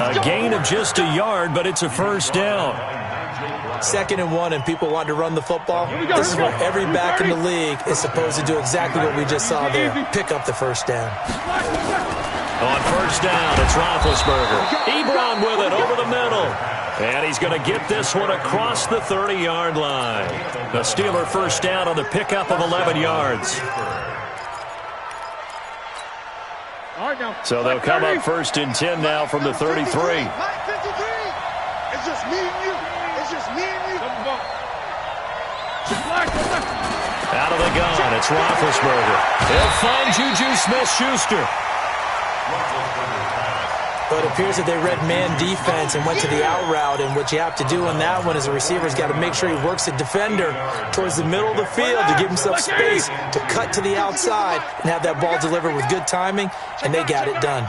A gain of just a yard, but it's a first down. 2nd and 1, and people want to run the football. This is what every back in the league is supposed to do, exactly what we just saw there. Pick up the first down. On first down, it's Roethlisberger. Ebron with it over the middle. And he's going to get this one across the 30-yard line. The Steeler first down on the pickup of 11 yards. So they'll come up 1st and 10 now from the 33. It's just me and you. It's just me and you. Out of the gun, it's Roethlisberger. He'll find Juju Smith-Schuster. But it appears that they read man defense and went to the out route, and what you have to do on that one is the receiver's got to make sure he works the defender towards the middle of the field to give himself space to cut to the outside and have that ball delivered with good timing, and they got it done.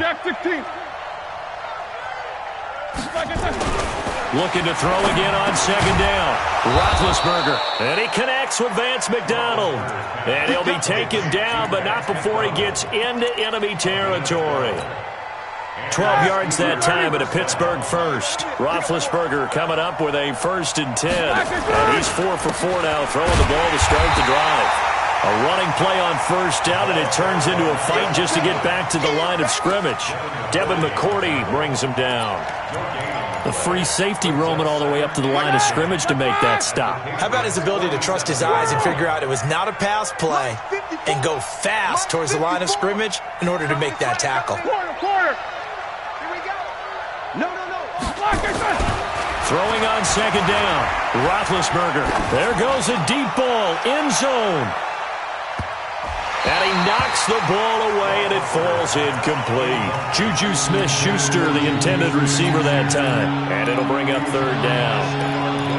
Looking to throw again on 2nd down. Roethlisberger. And he connects with Vance McDonald. And he'll be taken down, but not before he gets into enemy territory. 12 yards that time, but a Pittsburgh first. Roethlisberger coming up with a 1st and 10. And he's 4 for 4 now, throwing the ball to start the drive. A running play on first down, and it turns into a fight just to get back to the line of scrimmage. Devin McCourty brings him down. The free safety roaming all the way up to the line of scrimmage to make that stop. How about his ability to trust his eyes and figure out it was not a pass play and go fast towards the line of scrimmage in order to make that tackle. Quarter. Here we go. No. Throwing on second down. Roethlisberger. There goes a deep ball. End zone. And he knocks the ball away, and it falls incomplete. Juju Smith-Schuster, the intended receiver that time. And it'll bring up third down.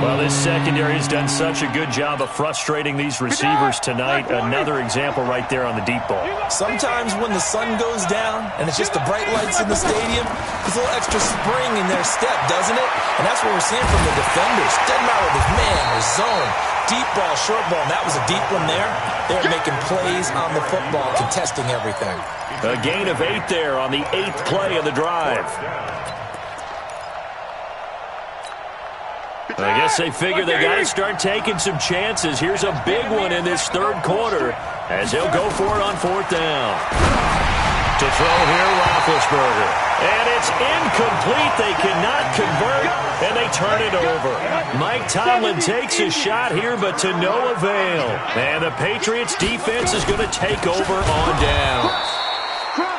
Well, this secondary has done such a good job of frustrating these receivers tonight. Another example right there on the deep ball. Sometimes when the sun goes down and it's just the bright lights in the stadium, there's a little extra spring in their step, doesn't it? And that's what we're seeing from the defenders. Doesn't matter if it's man or zone. Deep ball, short ball, and that was a deep one there. They're making plays on the football, contesting everything. A gain of 8 there on the 8th play of the drive. I guess they figure they got to start taking some chances. Here's a big one in this third quarter as they'll go for it on fourth down. To throw here, Roethlisberger. And it's incomplete. They cannot convert, and they turn it over. Mike Tomlin takes a shot here, but to no avail. And the Patriots defense is going to take over on downs.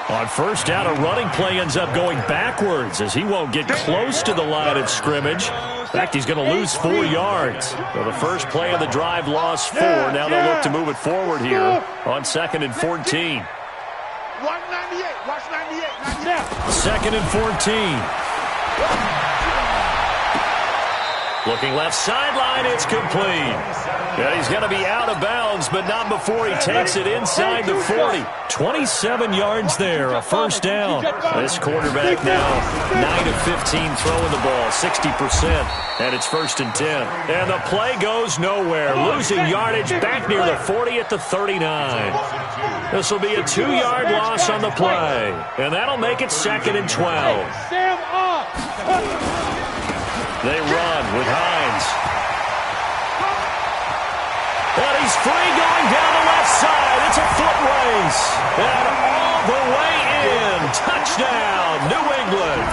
On first down, a running play ends up going backwards as he won't get close to the line of scrimmage. In fact, he's going to lose 4 yards. So the first play of the drive lost 4. Now they'll look to move it forward here on 2nd and 14. Watch 98. Watch 98. 2nd and 14. Looking left sideline, it's complete. Yeah, he's going to be out of bounds, but not before he takes it inside the 40. 27 yards there, a first down. This quarterback now 9 of 15 throwing the ball, 60%, and it's 1st and 10. And the play goes nowhere, losing yardage back near the 40 at the 39. This will be a 2-yard loss on the play, and that'll make it 2nd and 12. They run with Hines. And he's free going down the left side. It's a foot race. And all the way in. Touchdown, New England.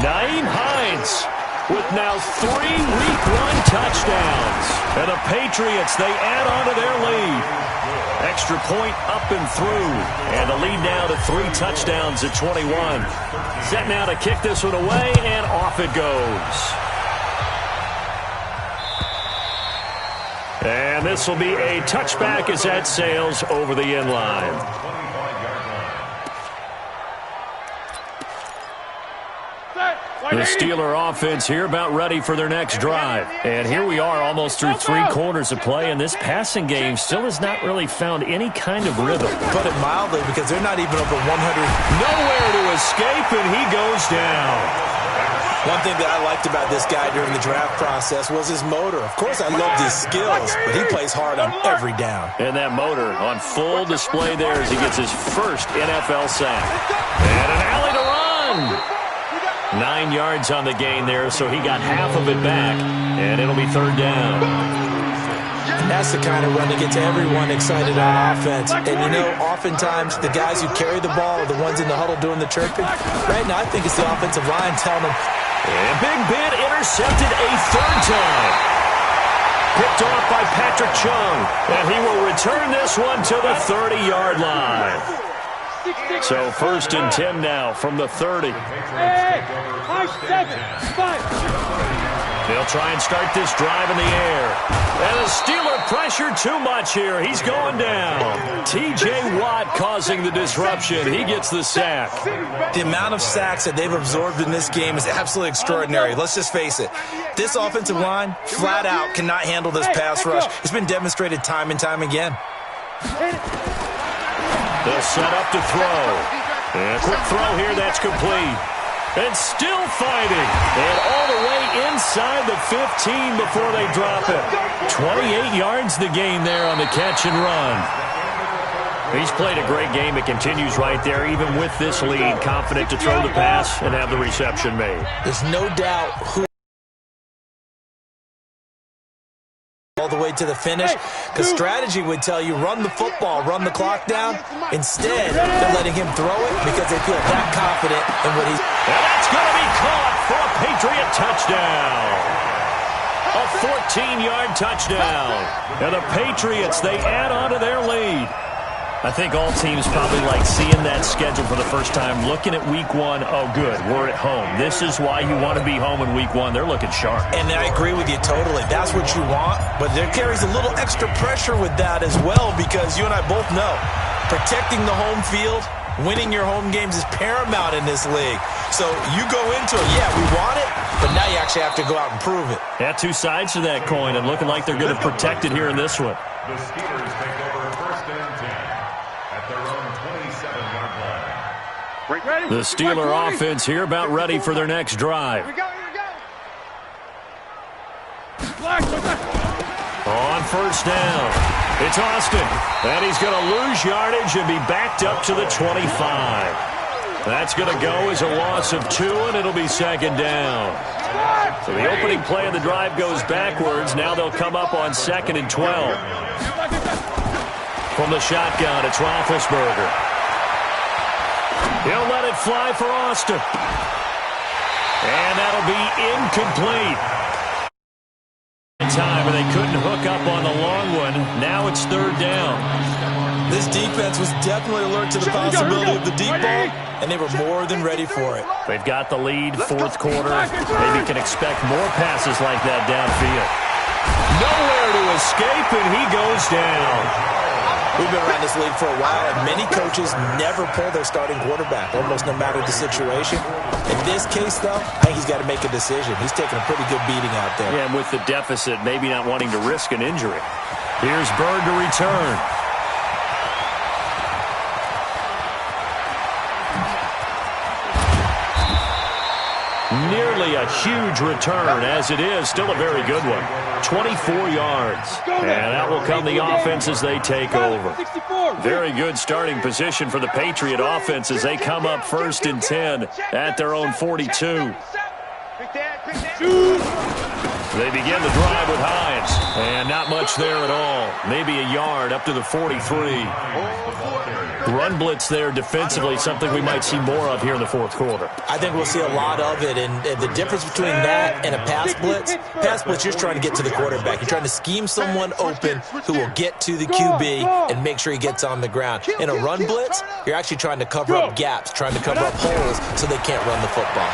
Nyheim Hines with now 3 Week 1 touchdowns. And the Patriots, they add on to their lead. Extra point up and through. And the lead now to 3 touchdowns at 21. Set now to kick this one away, and off it goes. And this will be a touchback as that sails over the end line. The Steeler offense here about ready for their next drive. And here we are almost through 3 quarters of play, and this passing game still has not really found any kind of rhythm. Put it mildly, because they're not even over 100. Nowhere to escape, and he goes down. One thing that I liked about this guy during the draft process was his motor. Of course, I loved his skills, but he plays hard on every down. And that motor on full display there as he gets his first NFL sack. And an alley to run. 9 yards on the gain there, so he got half of it back, and it'll be 3rd down. And that's the kind of run that gets everyone excited on offense. And, you know, oftentimes the guys who carry the ball are the ones in the huddle doing the chirping. Right now, I think it's the offensive line telling them, and Big Ben intercepted a 3rd time. Picked off by Patrick Chung. And he will return this one to the 30-yard line. So 1st and 10 now from the 30. They'll try and start this drive in the air. And the Steeler pressure too much here. He's going down. T.J. Watt causing the disruption. He gets the sack. The amount of sacks that they've absorbed in this game is absolutely extraordinary. Let's just face it. This offensive line, flat out, cannot handle this pass rush. It's been demonstrated time and time again. They'll set up to throw. And a quick throw here, that's complete. And still fighting. And all the way inside the 15 before they drop it. 28 yards the gain there on the catch and run. He's played a great game. It continues right there, even with this lead. Confident to throw the pass and have the reception made. There's no doubt who all the way to the finish. Because strategy would tell you run the football, run the clock down. Instead, they're letting him throw it because they feel that confident in what he's... And that's going to be caught for a Patriot touchdown. A 14-yard touchdown. And the Patriots, they add on to their lead. I think all teams probably like seeing that schedule for the first time, looking at week one. Oh, good, we're at home. This is why you want to be home in week one. They're looking sharp. And I agree with you totally. That's what you want, but there carries a little extra pressure with that as well, because you and I both know protecting the home field, winning your home games is paramount in this league. So you go into it, yeah, we want it, but now you actually have to go out and prove it. Yeah, two sides to that coin, and looking like they're going to protect it here in this one. The Steelers take over first and 10 at their own 27-yard line. The Steeler offense here about ready for their next drive. Here we go. On first down, it's Austin. And he's going to lose yardage and be backed up to the 25. That's going to go as a loss of 2, and it'll be second down. So the opening play of the drive goes backwards. Now they'll come up on 2nd and 12. From the shotgun, it's Roethlisberger. He'll let it fly for Austin. And that'll be incomplete. Time, and they couldn't hook up on the long one. Now it's third down. This defense was definitely alert to the possibility of the deep ball, and they were more than ready for it. They've got the lead, fourth quarter. Maybe can expect more passes like that downfield. Nowhere to escape, and he goes down. We've been around this league for a while, and many coaches never pull their starting quarterback, almost no matter the situation. In this case, though, I think he's got to make a decision. He's taking a pretty good beating out there. Yeah, and with the deficit, maybe not wanting to risk an injury. Here's Bird to return. Nearly a huge return, as it is. Still a very good one. 24 yards. And that will come the offense as they take over. Very good starting position for the Patriot offense as they come up 1st and 10 at their own 42. They begin the drive with Hines. And not much there at all. Maybe a yard up to the 43. Run blitz there defensively, something we might see more of here in the fourth quarter. I think we'll see a lot of it, and the difference between that and a pass blitz, you're just trying to get to the quarterback. You're trying to scheme someone open who will get to the QB and make sure he gets on the ground. In a run blitz, you're actually trying to cover up gaps, trying to cover up holes so they can't run the football.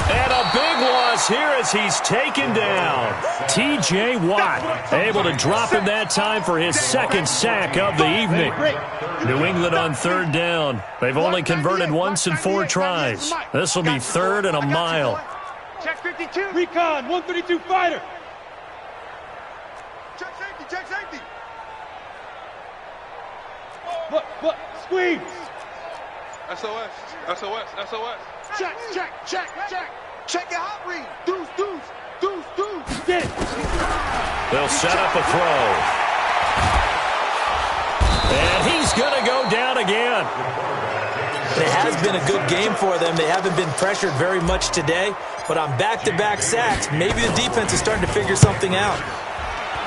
And a big loss here as he's taken down. T.J. Watt able to drop him that time for his 2nd sack of the evening. New England on 3rd down. They've only converted once in 4 tries. This will be 3rd and a mile. Check 52. Recon, 132 fighter. Check safety. What? Squeeze. SOS. Check. Check your hot read. Deuce. Get it. They'll set up a throw. And he's going to go down again. It has been a good game for them. They haven't been pressured very much today, but on back-to-back sacks, maybe the defense is starting to figure something out.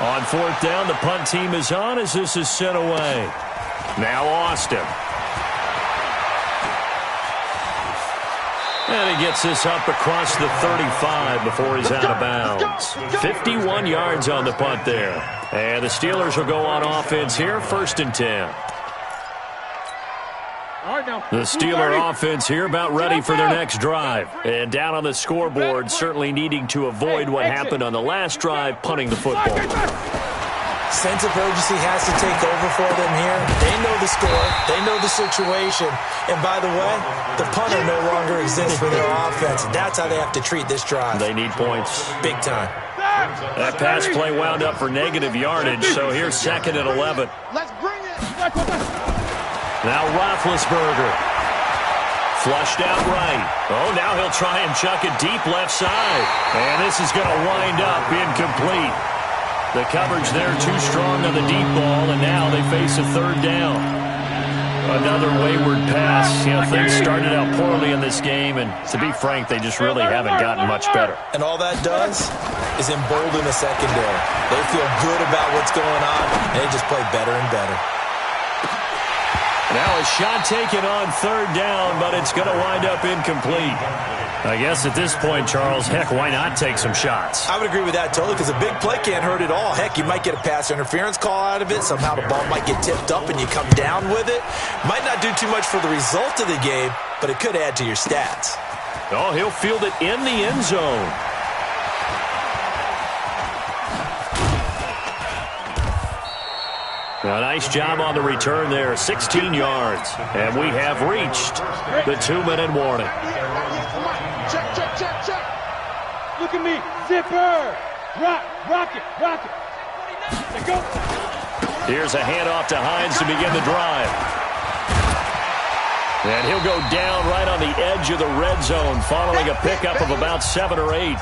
On 4th down, the punt team is on as this is sent away. Now Austin. And he gets this up across the 35 before he's out of bounds. 51 yards on the punt there. And the Steelers will go on offense here, 1st and 10. The Steeler offense here about ready for their next drive. And down on the scoreboard, certainly needing to avoid what happened on the last drive, punting the football. Sense of urgency has to take over for them here. They know the score. They know the situation. And by the way, the punter no longer exists for their offense. That's how they have to treat this drive. They need points. Big time. That pass play wound up for negative yardage, so here's 2nd and 11. Let's bring it. Now Roethlisberger. Flushed out right. Oh, now he'll try and chuck it deep left side. And this is going to wind up incomplete. The coverage there too strong on the deep ball, and now they face a 3rd down. Another wayward pass. You know, things started out poorly in this game, and to be frank, they just really haven't gotten much better. And all that does, is embolden the secondary. They feel good about what's going on, and they just play better and better. Now a shot taken on third down, but it's going to wind up incomplete. I guess at this point, Charles, heck, why not take some shots? I would agree with that totally, because a big play can't hurt at all. Heck, you might get a pass interference call out of it. Somehow the ball might get tipped up and you come down with it. Might not do too much for the result of the game, but it could add to your stats. Oh, he'll field it in the end zone. A nice job on the return there, 16 yards. And we have reached the 2-minute warning. Check. Look at me. Zipper. Rock it. Let's go. Here's a handoff to Hines to begin the drive. And he'll go down right on the edge of the red zone following a pickup of about 7 or 8.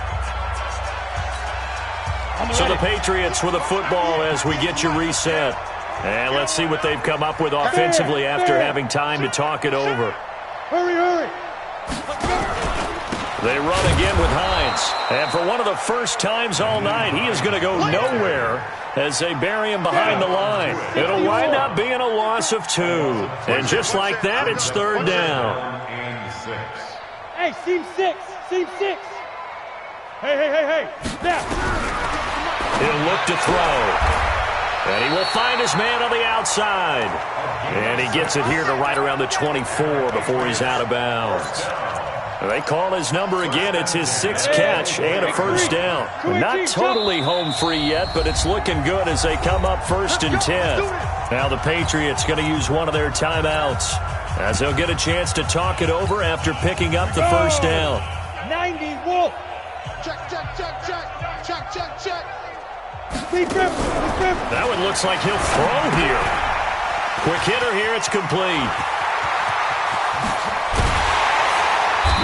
So the Patriots with a football as we get you reset. And let's see what they've come up with offensively after having time to talk it over. Hurry. They run again with Hines. And for one of the first times all night, he is going to go nowhere as they bury him behind the line. It'll wind up being a loss of 2. And just like that, it's third down. Hey, seam 6. Hey. Now. He'll look to throw. And he will find his man on the outside. And he gets it here to right around the 24 before he's out of bounds. They call his number again. It's his 6th catch and a first down. Not totally home free yet, but it's looking good as they come up 1st and 10. Now the Patriots going to use one of their timeouts as they'll get a chance to talk it over after picking up the first down. 90, Wolf. Check. That one looks like he'll throw here. Quick hitter here. It's complete.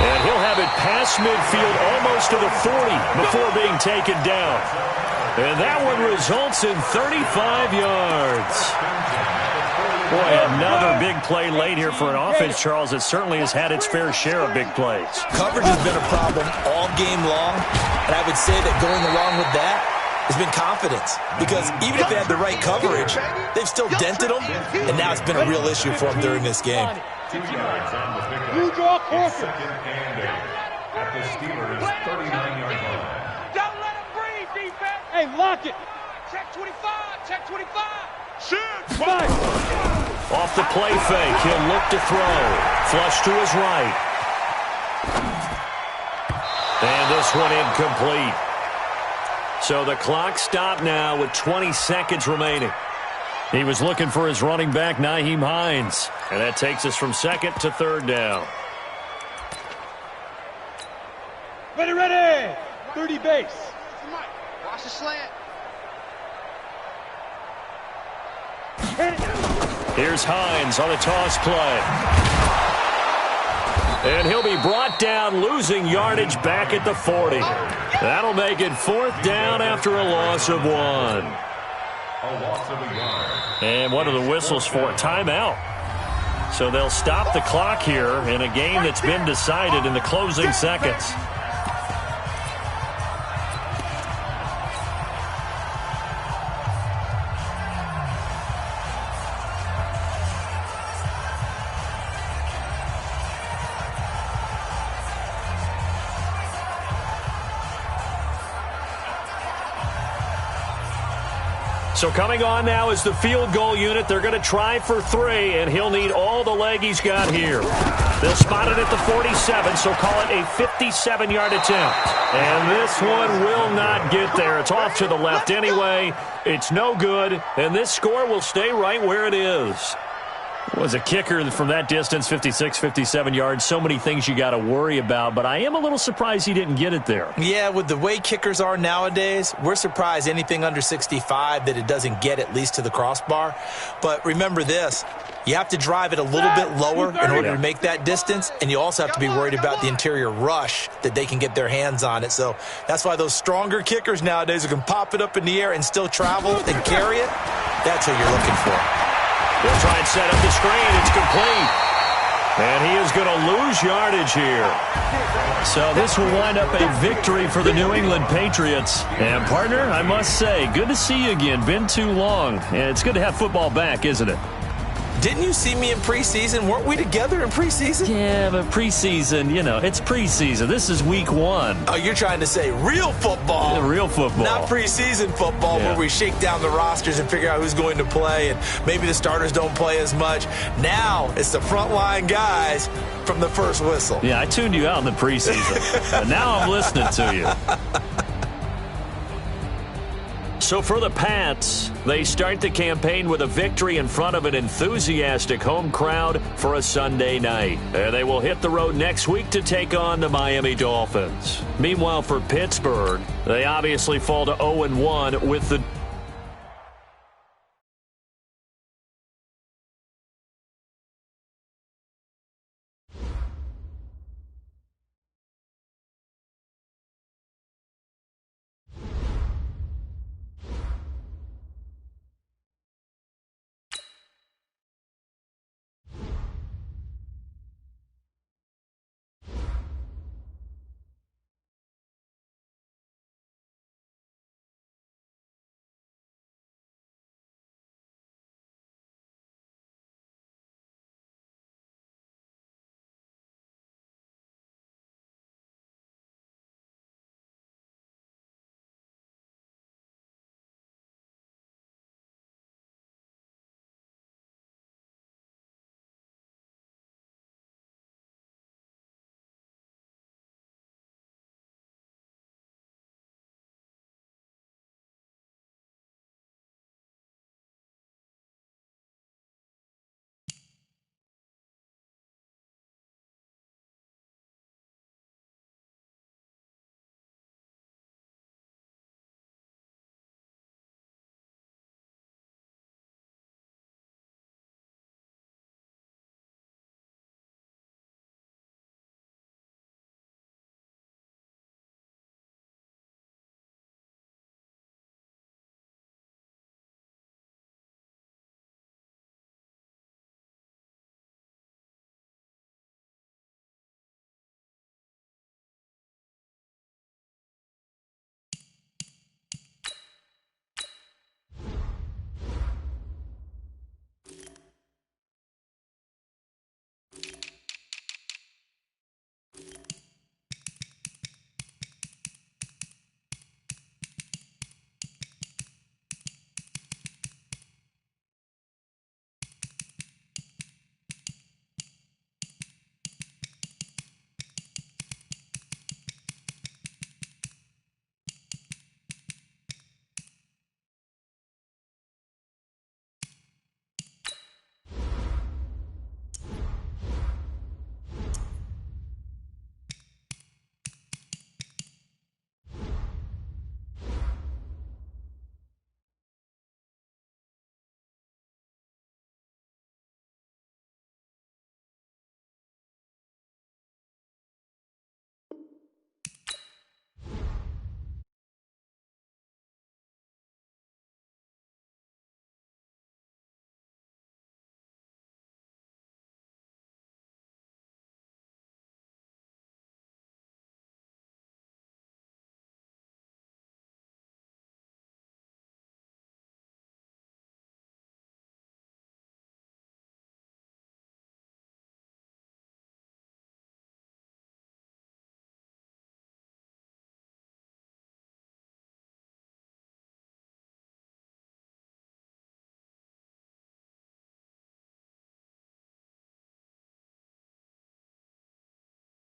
And he'll have it past midfield almost to the 40 before being taken down. And that one results in 35 yards. Boy, another big play late here for an offense, Charles, that certainly has had its fair share of big plays. Coverage has been a problem all game long, and I would say that going along with that has been confidence. Because even if they had the right coverage, they've still dented them, and now it's been a real issue for them during this game. 2 yards on the pickup. You draw closer. Second and 8 at the Steelers' 39-yard line. Don't let him breathe, defense. Hey, lock it. Check 25. Shoot. 5. Off the play fake, he'll look to throw. Flush to his right. And this one incomplete. So the clock stopped now with 20 seconds remaining. He was looking for his running back, Nyheim Hines. And that takes us from 2nd to 3rd down. Ready. 30 base. Watch the slant. Here's Hines on the toss play. And he'll be brought down, losing yardage back at the 40. That'll make it 4th down after a loss of 1. A loss of a yard. And what are the whistles for? Timeout. So they'll stop the clock here in a game that's been decided in the closing seconds. So coming on now is the field goal unit. They're going to try for 3, and he'll need all the leg he's got here. They'll spot it at the 47, so call it a 57-yard attempt. And this one will not get there. It's off to the left anyway. It's no good, and this score will stay right where it is. Was a kicker from that distance, 56, 57 yards. So many things you got to worry about, but I am a little surprised he didn't get it there. Yeah, with the way kickers are nowadays, we're surprised anything under 65 that it doesn't get at least to the crossbar. But remember this, you have to drive it a little bit lower in order to make that distance, and you also have to be worried about the interior rush that they can get their hands on it. So that's why those stronger kickers nowadays who can pop it up in the air and still travel and carry it, that's what you're looking for. They'll try and set up the screen. It's complete. And he is going to lose yardage here. So this will wind up a victory for the New England Patriots. And, partner, I must say, good to see you again. Been too long. And it's good to have football back, isn't it? Didn't you see me in preseason? Weren't we together in preseason? Yeah, but preseason, you know, it's preseason. This is week 1. Oh, you're trying to say real football. Yeah, real football. Not preseason football where we shake down the rosters and figure out who's going to play, and maybe the starters don't play as much. Now it's the frontline guys from the first whistle. Yeah, I tuned you out in the preseason. But now I'm listening to you. So for the Pats, they start the campaign with a victory in front of an enthusiastic home crowd for a Sunday night. And they will hit the road next week to take on the Miami Dolphins. Meanwhile, for Pittsburgh, they obviously fall to 0-1 with the